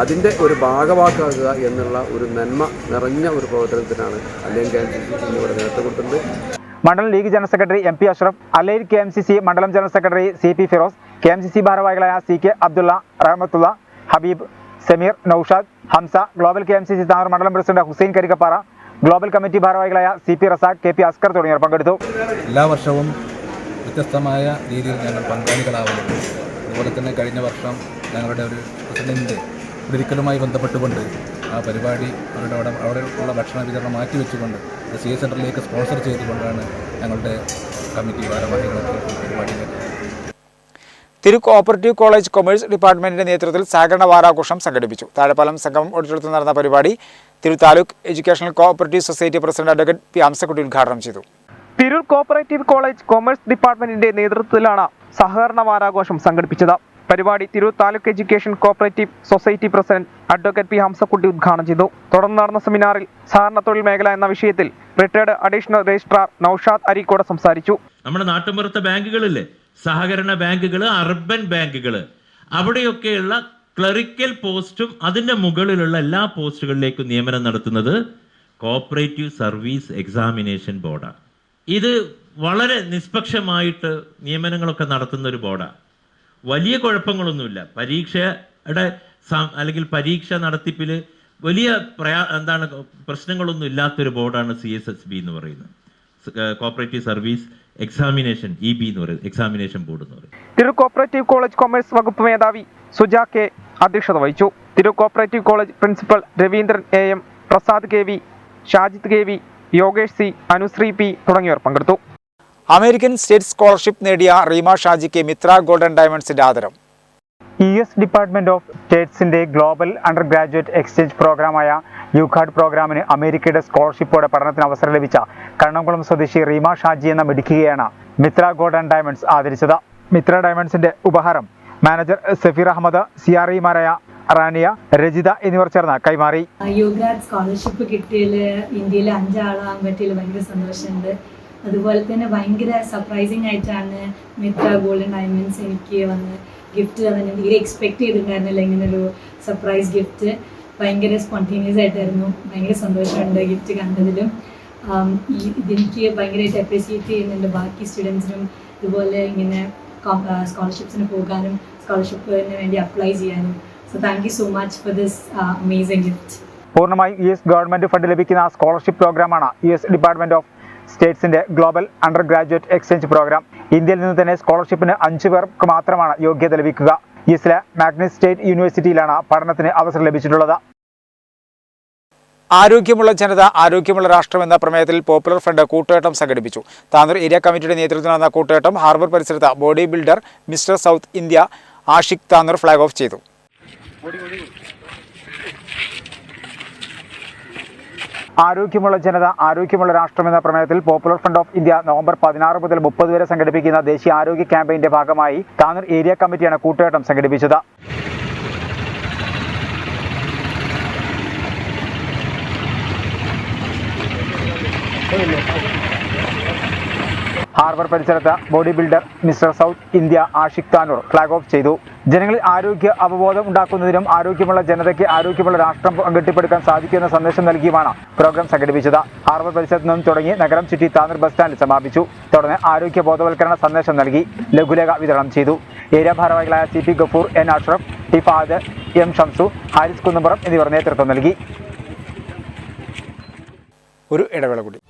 അതിൻ്റെ ഒരു ഭാഗവാക്കാക്കുക എന്നുള്ള ഒരു നന്മ നിറഞ്ഞ ഒരു പ്രവർത്തനത്തിനാണ് അലൈൻ KMCC ഇവിടെ നേതൃത്വം കൊടുക്കുന്നത്. മണ്ഡലം league general secretary MP Ashraf, Al Ain KMCC മണ്ഡലം general secretary CP Firoz, KMCC ഭാരവാഹികളായ CK Abdulla, Rahmathulla, Habeeb, Sameer, Noushad, Hamza, global KMCC Tanur മണ്ഡലം president Hussain Karikkappara, global committee ഭാരവാഹികളായ CP റസാഖ്, KP അസ്കർ തുടങ്ങിയവർ പങ്കെടുത്തു. എല്ലാ വർഷവും വ്യത്യസ്തമായ രീതിയിൽ ഞങ്ങൾ പങ്കാളികളാവുന്നുണ്ട്. അതുപോലെ തന്നെ കഴിഞ്ഞ വർഷം ഞങ്ങളുടെ ഒരു പ്രസിഡന്റ് ഒരിക്കലുമായി ബന്ധപ്പെട്ടുകൊണ്ട് ആ പരിപാടി അവിടെയുള്ള ഭക്ഷണ വിതരണം മാറ്റിവെച്ചുകൊണ്ട് CH സെൻ്ററിലേക്ക് സ്പോൺസർ ചെയ്തുകൊണ്ടാണ് ഞങ്ങളുടെ കമ്മിറ്റി ഭാരവാഹികളൊക്കെ പരിപാടിയിലേക്ക്. തിരു കോഓപ്പറേറ്റീവ് കോളേജ് കൊമേഴ്സ് ഡിപ്പാർട്ട്മെന്റിന്റെ നേതൃത്വത്തിൽ സഹകരണ വാരാഘോഷം സംഘടിപ്പിച്ചു. താഴെപ്പാലം സംഗമം ഓഡിറ്റോറിയത്തിൽ നടന്ന പരിപാടി തിരു taluk educational cooperative society president advocate P Hamsakutty ഉദ്ഘാടനം ചെയ്തു. തിരൂർ കോഓപ്പറേറ്റീവ് കോളേജ് കൊമേഴ്സ് ഡിപ്പാർട്ട്മെന്റിന്റെ നേതൃത്വത്തിലാണ് സഹകരണ വാരാഘോഷം സംഘടിപ്പിച്ചത്. പരിപാടി Tirur taluk education cooperative society president advocate P Hamsakutty ഉദ്ഘാടനം ചെയ്തു. തുടർന്ന് നടന്ന സെമിനാറിൽ സഹകരണ തൊഴിൽ മേഖല എന്ന വിഷയത്തിൽ retired additional registrar Noushad Areekode സംസാരിച്ചു. നമ്മുടെ നാട്ടുമ്പുറത്തെ ബാങ്കുകളില്ലേ, സഹകരണ ബാങ്കുകൾ, അർബൻ ബാങ്കുകൾ, അവിടെയൊക്കെയുള്ള ക്ലറിക്കൽ പോസ്റ്റും അതിൻ്റെ മുകളിലുള്ള എല്ലാ പോസ്റ്റുകളിലേക്കും നിയമനം നടത്തുന്നത് കോപ്പറേറ്റീവ് സർവീസ് എക്സാമിനേഷൻ ബോർഡാണ്. ഇത് വളരെ നിഷ്പക്ഷമായിട്ട് നിയമനങ്ങളൊക്കെ നടത്തുന്ന ഒരു ബോർഡാണ്. വലിയ കുഴപ്പങ്ങളൊന്നുമില്ല. പരീക്ഷയുടെ അല്ലെങ്കിൽ പരീക്ഷ നടത്തിപ്പിൽ വലിയ പ്രശ്നങ്ങളൊന്നും ഇല്ലാത്തൊരു ബോർഡാണ് CSSB എന്ന് പറയുന്നത്, കോപ്പറേറ്റീവ് സർവീസ് എക്സാമിനേഷൻ EB എന്ന് പറയുന്നത്, എക്സാമിനേഷൻ ബോർഡ് എന്ന് പറയുന്നത്. തിരൂർ കോപ്പറേറ്റീവ് കോളേജ് കൊമേഴ്സ് വകുപ്പ് മേധാവി സുജാ കെ അധ്യക്ഷത വഹിച്ചു. Tirur cooperative college principal Raveendran AM, Prasad KV, Shajid KV, Yogesh C, Anusree P തുടങ്ങിയവർ പങ്കെടുത്തു. അമേരിക്കൻ സ്റ്റേറ്റ് സ്കോളർഷിപ്പ് നേടിയ റീമ ഷാജിക്ക് മിത്ര ഗോൾഡൻ ഡയമണ്ട്സിന്റെ ആദരം. US ഡിപ്പാർട്ട്മെന്റ് ഓഫ് സ്റ്റേറ്റ്സിന്റെ ഗ്ലോബൽ അണ്ടർ ഗ്രാജുവേറ്റ് എക്സ്ചേഞ്ച് പ്രോഗ്രാമായ യുകാഡ് പ്രോഗ്രാമിന് അമേരിക്കയുടെ സ്കോളർഷിപ്പോടെ പഠനത്തിന് അവസരം ലഭിച്ച കണ്ണംകുളം സ്വദേശി റീമ ഷാജി എന്ന മിടുക്കിയെയാണ് മിത്ര ഗോൾഡൻ ഡയമണ്ട്സ് ആദരിച്ചത്. മിത്ര ഡയമണ്ട്സിന്റെ ഉപഹാരം മാനേജർ സഫീർ അഹമ്മദ്, CREമാരായ റാനിയ, രജിത എന്നിവർ ചേർന്ന് കൈമാറി. യുകാഡ് സ്കോളർഷിപ്പ് കിട്ടിയതിൽ ഇന്ത്യയിൽ 5 ആളാകാൻ പറ്റിയതിൽ ഭയങ്കര സന്തോഷമുണ്ട്. അതുപോലെ തന്നെ ഭയങ്കര സർപ്രൈസിങ് ആയിട്ടാണ് മിത്ര ഗോൾഡൻ ഡയമണ്ട്സ് എനിക്ക് വന്ന് ഗിഫ്റ്റ് തന്നെ. തീരെ എക്സ്പെക്ട് ചെയ്തിട്ടുണ്ടായിരുന്നില്ല ഇങ്ങനൊരു സർപ്രൈസ് ഗിഫ്റ്റ്. ഭയങ്കര സ്പോണ്ടേനിയസ് ആയിട്ടായിരുന്നു. ഭയങ്കര സന്തോഷമുണ്ട് ഗിഫ്റ്റ് കണ്ടതിലും. ഇതെനിക്ക് ഭയങ്കരമായിട്ട് അപ്രീഷിയേറ്റ് ചെയ്യുന്നുണ്ട് ബാക്കി സ്റ്റുഡൻസിനും ഇതുപോലെ ഇങ്ങനെ സ്കോളർഷിപ്സിന് പോകാനും സ്കോളർഷിപ്പിന് വേണ്ടി അപ്ലൈ ചെയ്യാനും. So thank you so much for this amazing gift. പൂർണ്ണമായും US ഗവൺമെന്റ് ഫണ്ട് ലഭിക്കുന്ന സ്കോളർഷിപ്പ് പ്രോഗ്രാമാണ് US ഡിപ്പാർട്ട്മെന്റ് ഓഫ് സ്റ്റേറ്റ്സിന്റെ global undergraduate exchange program. ഇന്ത്യയിൽ നിന്ന് തന്നെ സ്കോളർഷിപ്പിന് 5 പേർക്ക് മാത്രമാണ് യോഗ്യത ലഭിക്കുക. യുഎസിലെ മാഗ്നസ് സ്റ്റേറ്റ് യൂണിവേഴ്സിറ്റിയിലാണ് പഠനത്തിന് അവസരം ലഭിച്ചിട്ടുള്ളത്. ആരോഗ്യമുള്ള ജനത ആരോഗ്യമുള്ള രാഷ്ട്രം എന്ന പ്രമേയത്തിൽ പോപ്പുലർ ഫ്രണ്ട് കൂട്ടുകെട്ടം സംഘടിപ്പിച്ചു. താനൂർ ഏരിയ കമ്മിറ്റിയുടെ നേതൃത്വത്തിൽ നടന്ന കൂട്ടുകെട്ടം ഹാർബർ പരിസരത്ത് body builder mister south India Ashiq Tanur flag off ചെയ്തു. ആരോഗ്യമുള്ള ജനത ആരോഗ്യമുള്ള രാഷ്ട്രം എന്ന പ്രമേയത്തിൽ popular front of India November 16 മുതൽ 30 വരെ സംഘടിപ്പിക്കുന്ന ദേശീയ ആരോഗ്യ ക്യാമ്പയിന്റെ ഭാഗമായി താനൂർ ഏരിയ കമ്മിറ്റിയാണ് കൂട്ടുകെട്ടം സംഘടിപ്പിച്ചത്. ഹാർബർ പരിസരത്ത് body builder mister south India Ashiq Tanur flag off ചെയ്തു. ജനങ്ങളിൽ ആരോഗ്യ അവബോധം ഉണ്ടാക്കുന്നതിനും ആരോഗ്യമുള്ള ജനതയ്ക്ക് ആരോഗ്യമുള്ള രാഷ്ട്രം കെട്ടിപ്പടുക്കാൻ സാധിക്കുമെന്ന സന്ദേശം നൽകിയുമാണ് പ്രോഗ്രാം സംഘടിപ്പിച്ചത്. ഹാർബർ പരിസരത്ത് നിന്നും തുടങ്ങി നഗരം ചുറ്റി താനൂർ ബസ് സ്റ്റാൻഡിൽ സമാപിച്ചു. തുടർന്ന് ആരോഗ്യ ബോധവൽക്കരണ സന്ദേശം നൽകി ലഘുലേഖ വിതരണം ചെയ്തു. ഏരിയ ഭാരവാഹികളായ CP Gafoor, N Ashraf, T ഫാദ്, M Shamsu, Haris Kunnumpuram എന്നിവർ നേതൃത്വം നൽകി. ഒരു ഇടവേള കൂടി.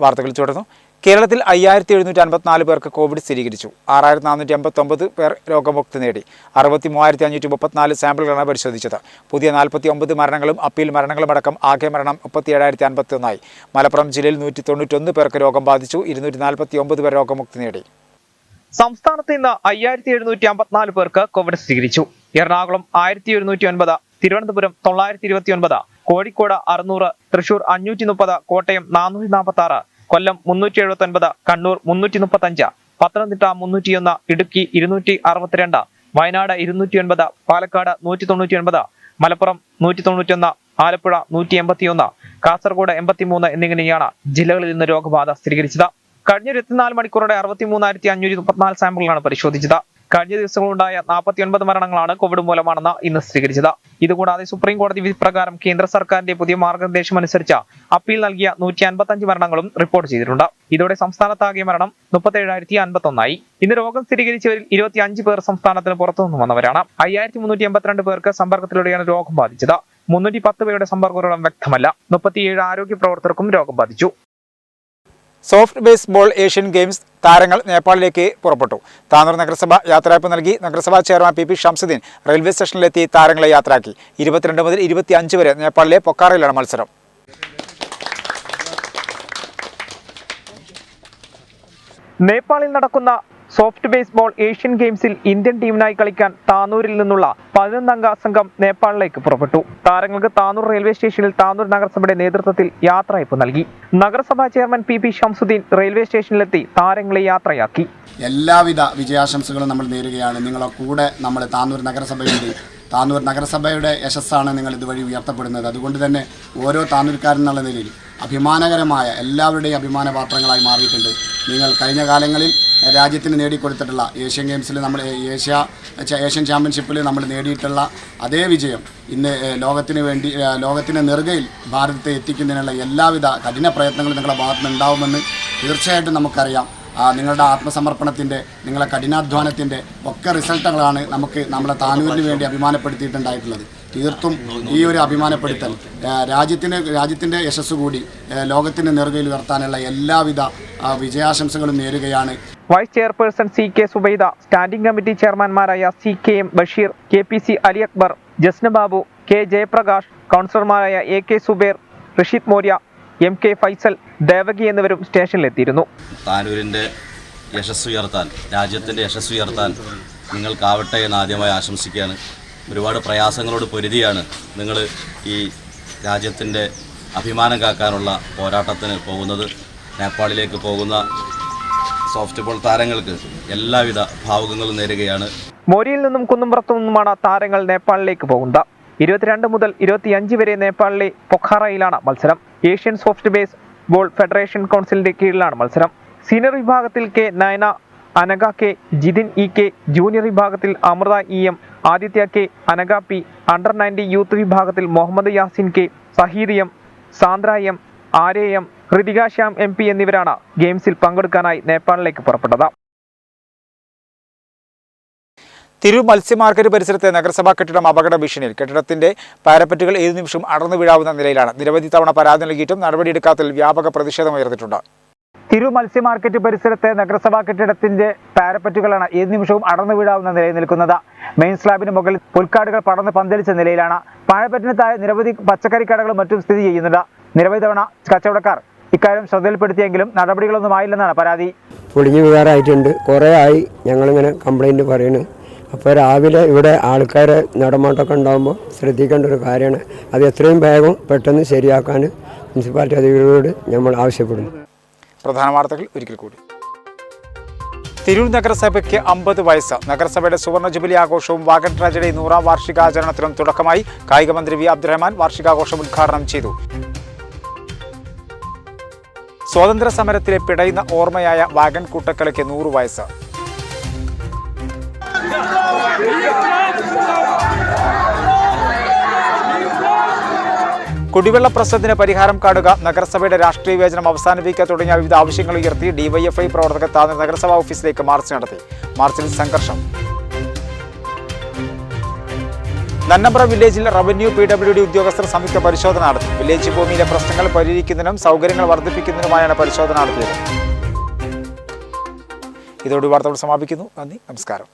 വാർത്തകൾ തുടർന്നു. കേരളത്തിൽ 5754 പേർക്ക് കോവിഡ് സ്ഥിരീകരിച്ചു. 6489 പേർ രോഗമുക്തി നേടി. 63534 സാമ്പിളുകളാണ് പരിശോധിച്ചത്. പുതിയ 49 മരണങ്ങളും അപ്പീൽ മരണങ്ങളും അടക്കം ആകെ മരണം 37051 ആയി. മലപ്പുറം ജില്ലയിൽ 191 പേർക്ക് രോഗം ബാധിച്ചു. 249 പേർ രോഗമുക്തി നേടി. സംസ്ഥാനത്ത് ഇന്ന് 5754 പേർക്ക് കോവിഡ് സ്ഥിരീകരിച്ചു. എറണാകുളം 1109, തിരുവനന്തപുരം 929, കോഴിക്കോട് 600, തൃശൂർ 530, കോട്ടയം 446, കൊല്ലം 379, കണ്ണൂർ 335, പത്തനംതിട്ട 301, ഇടുക്കി 262, വയനാട് 209, പാലക്കാട് 199, മലപ്പുറം 191, ആലപ്പുഴ 181, കാസർഗോഡ് 83 എന്നിങ്ങനെയാണ് ജില്ലകളിൽ നിന്ന് രോഗബാധ സ്ഥിരീകരിച്ചത്. കഴിഞ്ഞ 24 മണിക്കൂറോടെ 63,534 സാമ്പിളുകളാണ് പരിശോധിച്ചത്. കഴിഞ്ഞ ദിവസങ്ങളുണ്ടായ 49 മരണങ്ങളാണ് കോവിഡ് മൂലമാണെന്ന് ഇന്ന് സ്ഥിരീകരിച്ചത്. ഇതുകൂടാതെ സുപ്രീം കോടതി വിധി പ്രകാരം കേന്ദ്ര സർക്കാരിന്റെ പുതിയ മാർഗനിർദ്ദേശം അനുസരിച്ച് അപ്പീൽ നൽകിയ 155 മരണങ്ങളും റിപ്പോർട്ട് ചെയ്തിട്ടുണ്ട്. ഇതോടെ സംസ്ഥാനത്താകെ മരണം 37,051 ആയി. ഇന്ന് രോഗം സ്ഥിരീകരിച്ചവരിൽ 25 പേർ സംസ്ഥാനത്തിന് പുറത്തുനിന്ന് വന്നവരാണ്. 5382 പേർക്ക് സമ്പർക്കത്തിലൂടെയാണ് രോഗം ബാധിച്ചത്. 310 പേരുടെ സമ്പർക്കങ്ങളും വ്യക്തമല്ല. 37 ആരോഗ്യ പ്രവർത്തകർക്കും രോഗം ബാധിച്ചു. സോഫ്റ്റ് ബേസ്ബോൾ ഏഷ്യൻ ഗെയിംസ് താരങ്ങൾ നേപ്പാളിലേക്ക് പുറപ്പെട്ടു. താനൂർ നഗരസഭ യാത്രയയപ്പ് നൽകി. നഗരസഭാ ചെയർമാൻ PP ഷംസുദ്ദീൻ റെയിൽവേ സ്റ്റേഷനിലെത്തി താരങ്ങളെ യാത്രയാക്കി. 22 മുതൽ 25 വരെ നേപ്പാളിലെ പൊക്കാറയിലാണ് മത്സരം. നേപ്പാളിൽ നടക്കുന്ന സോഫ്റ്റ് ബേസ്ബോൾ ഏഷ്യൻ ഗെയിംസിൽ ഇന്ത്യൻ ടീമിനായി കളിക്കാൻ താനൂരിൽ നിന്നുള്ള 11-അംഗ സംഘം നേപ്പാളിലേക്ക് പുറപ്പെട്ടു. താരങ്ങൾക്ക് താനൂർ റെയിൽവേ സ്റ്റേഷനിൽ താനൂർ നഗരസഭയുടെ നേതൃത്വത്തിൽ യാത്രയയപ്പ് നൽകി. നഗരസഭാ ചെയർമാൻ പി ഷംസുദ്ദീൻ റെയിൽവേ സ്റ്റേഷനിലെത്തി താരങ്ങളെ യാത്രയാക്കി. എല്ലാവിധ വിജയാശംസകളും നമ്മൾ നേരുകയാണ്. നിങ്ങളെ കൂടെ നമ്മൾ താനൂർ നഗരസഭയുണ്ട്. താനൂർ നഗരസഭയുടെ യശസ്സാണ് നിങ്ങൾ ഇതുവഴി ഉയർത്തപ്പെടുന്നത്. അതുകൊണ്ട് തന്നെ ഓരോ താനൂർക്കാരൻ എന്നുള്ള നിലയിൽ അഭിമാനകരമായ എല്ലാവരുടെയും അഭിമാനപാത്രങ്ങളായി മാറിയിട്ടുണ്ട്. നിങ്ങൾ കഴിഞ്ഞ കാലങ്ങളിൽ രാജ്യത്തിന് നേടിക്കൊടുത്തിട്ടുള്ള ഏഷ്യൻ ഗെയിംസിൽ നമ്മൾ ഏഷ്യൻ ചാമ്പ്യൻഷിപ്പിൽ നമ്മൾ നേടിയിട്ടുള്ള അതേ വിജയം ഇന്ന് ലോകത്തിന് നെറുകയിൽ ഭാരതത്തെ എത്തിക്കുന്നതിനുള്ള എല്ലാവിധ കഠിന പ്രയത്നങ്ങളും നിങ്ങളുടെ ഭാഗത്തുനിന്ന് ഉണ്ടാവുമെന്ന് തീർച്ചയായിട്ടും നമുക്കറിയാം. നിങ്ങളുടെ ആത്മസമർപ്പണത്തിൻ്റെ, നിങ്ങളുടെ കഠിനാധ്വാനത്തിൻ്റെ ഒക്കെ റിസൾട്ടുകളാണ് നമ്മളെ താനൂരിന് വേണ്ടി അഭിമാനപ്പെടുത്തിയിട്ടുണ്ടായിട്ടുള്ളത്. തീർത്തും ഈ ഒരു അഭിമാനപ്പെടുത്തൽ രാജ്യത്തിൻ്റെ യശസ് കൂടി ലോകത്തിൻ്റെ നെറുകയിൽ ഉയർത്താനുള്ള എല്ലാവിധ വിജയാശംസകളും നേരുകയാണ്. Vice chairperson CK Subaida, standing committee ചെയർമാൻമാരായ CKM Basheer, KPC Ali Akbar, Jasna Babu, K Jayaprakash, കൗൺസിലർമാരായ AK സുബേർ, റഷീദ് മോര്യ, MK ഫൈസൽ, ദേവകി എന്നിവരും സ്റ്റേഷനിലെത്തിയിരുന്നു. താനൂരിൻ്റെ യശസ് ഉയർത്താൻ, രാജ്യത്തിൻ്റെ യശസ് ഉയർത്താൻ നിങ്ങൾക്കാവട്ടെ എന്ന് ആദ്യമായി ആശംസിക്കുകയാണ്. ഒരുപാട് പ്രയാസങ്ങളോട് പൊരുതിയാണ് നിങ്ങൾ ഈ രാജ്യത്തിൻ്റെ അഭിമാനം കാക്കാനുള്ള പോരാട്ടത്തിന് പോകുന്നത്. നേപ്പാളിലേക്ക് പോകുന്ന സോഫ്റ്റ് ബോൾ താരങ്ങൾക്ക് എല്ലാവിധ ഭാവുകങ്ങളും നേരുകയാണ്. മോരിയിൽ നിന്നും കുന്നുംപുറത്തു നിന്നുമാണ് താരങ്ങൾ നേപ്പാളിലേക്ക് പോകുന്നത്. 22 മുതൽ 25 വരെ നേപ്പാളിലെ പൊഖാറയിലാണ് മത്സരം. Asian soft baseball federation കൗൺസിലിന്റെ കീഴിലാണ് മത്സരം. സീനിയർ വിഭാഗത്തിൽ K Nayana, Anagha K, Jithin EK, junior വിഭാഗത്തിൽ Amritha EM, Aditya K, Anagha P, under 90 youth വിഭാഗത്തിൽ Muhammad Yasin K, Saheed M, Sandra M, Arya M, Hrithika Shyam MP എന്നിവരാണ് ഗെയിംസിൽ പങ്കെടുക്കാനായി നേപ്പാളിലേക്ക് പുറപ്പെട്ടത്. തിരൂർ മത്സ്യ മാർക്കറ്റ് പരിസരത്തെ നഗരസഭാ കെട്ടിടം അപകട ഭീഷണിയിൽ. കെട്ടിടത്തിന്റെ പാരപ്പറ്റുകൾ ഏതു നിമിഷവും അടർന്നു വീഴാവുന്ന നിലയിലാണ്. നിരവധി തവണ പരാതി നൽകിയിട്ടും നടപടിയെടുക്കാത്തതിൽ വ്യാപക പ്രതിഷേധമുയർന്നിട്ടുണ്ട്. തിരൂർ മത്സ്യ മാർക്കറ്റ് പരിസരത്തെ നഗരസഭാ കെട്ടിടത്തിന്റെ പാരപ്പറ്റുകളാണ് ഏത് നിമിഷവും അടർന്നു വീഴാവുന്ന നിലയിൽ നിൽക്കുന്നത്. മെയിൻ സ്ലാബിന് മുകളിൽ പുൽക്കാടുകൾ പടർന്ന് പന്തലിച്ച നിലയിലാണ്. പാരപ്പറ്റിന് താഴെ നിരവധി പച്ചക്കറി കടകളും മറ്റും സ്ഥിതി ചെയ്യുന്നുണ്ട്. നിരവധി തവണ കച്ചവടക്കാർ ഇക്കാര്യം ശ്രദ്ധയിൽപ്പെടുത്തിയെങ്കിലും നടപടികളൊന്നും ആയില്ലെന്നാണ് പരാതി. പൊളിഞ്ഞു വീഴാറായിട്ടുണ്ട്. കുറേ ആയി ഞങ്ങളിങ്ങനെ കംപ്ലൈൻറ്റ് പറയുന്നു. അപ്പോൾ രാവിലെ ഇവിടെ ആൾക്കാരെ നടമാട്ടമൊക്കെ ഉണ്ടാകുമ്പോൾ ശ്രദ്ധിക്കേണ്ട ഒരു കാര്യമാണ്. അത് എത്രയും വേഗം പെട്ടെന്ന് ശരിയാക്കാൻ മുനിസിപ്പാലിറ്റി അധികൃതരോട് നമ്മൾ ആവശ്യപ്പെടുന്നു. പ്രധാന വാർത്തകൾ ഒരിക്കൽ കൂടി. തിരൂർ നഗരസഭയ്ക്ക് 50 വയസ്സ്. നഗരസഭയുടെ സുവർണ ജൂബിലി ആഘോഷവും വാഗൺ ട്രാജഡി 100ാം വാർഷികാചരണത്തിനും തുടക്കമായി. കായിക മന്ത്രി V അബ്ദുറഹ്മാൻ വാർഷികാഘോഷം ഉദ്ഘാടനം ചെയ്തു. സ്വാതന്ത്ര്യ സമരത്തിലെ പിടയുന്ന ഓർമ്മയായ വാഗൺ കൂട്ടക്കൊലയ്ക്ക് 100 വയസ്സ്. കുടിവെള്ള പ്രശ്നത്തിന് പരിഹാരം കാണുക, നഗരസഭയുടെ രാഷ്ട്രീയ വിവേചനം അവസാനിപ്പിക്കുക തുടങ്ങിയ വിവിധ ആവശ്യങ്ങൾ ഉയർത്തി DYFI പ്രവർത്തകർ താനൂർ നഗരസഭാ ഓഫീസിലേക്ക് മാർച്ച് നടത്തി. മാർച്ചിൽ സംഘർഷം. നന്നമ്പ്ര വില്ലേജിൽ റവന്യൂ PWD ഉദ്യോഗസ്ഥർ സംയുക്ത പരിശോധന നടത്തി. വില്ലേജ് ഭൂമിയിലെ പ്രശ്നങ്ങൾ പരിഹരിക്കുന്നതിനും സൗകര്യങ്ങൾ വർദ്ധിപ്പിക്കുന്നതിനുമായാണ് പരിശോധന നടത്തിയത്. ഇതോടെ വാർത്തകൾ സമാപിക്കുന്നു. നന്ദി, നമസ്കാരം.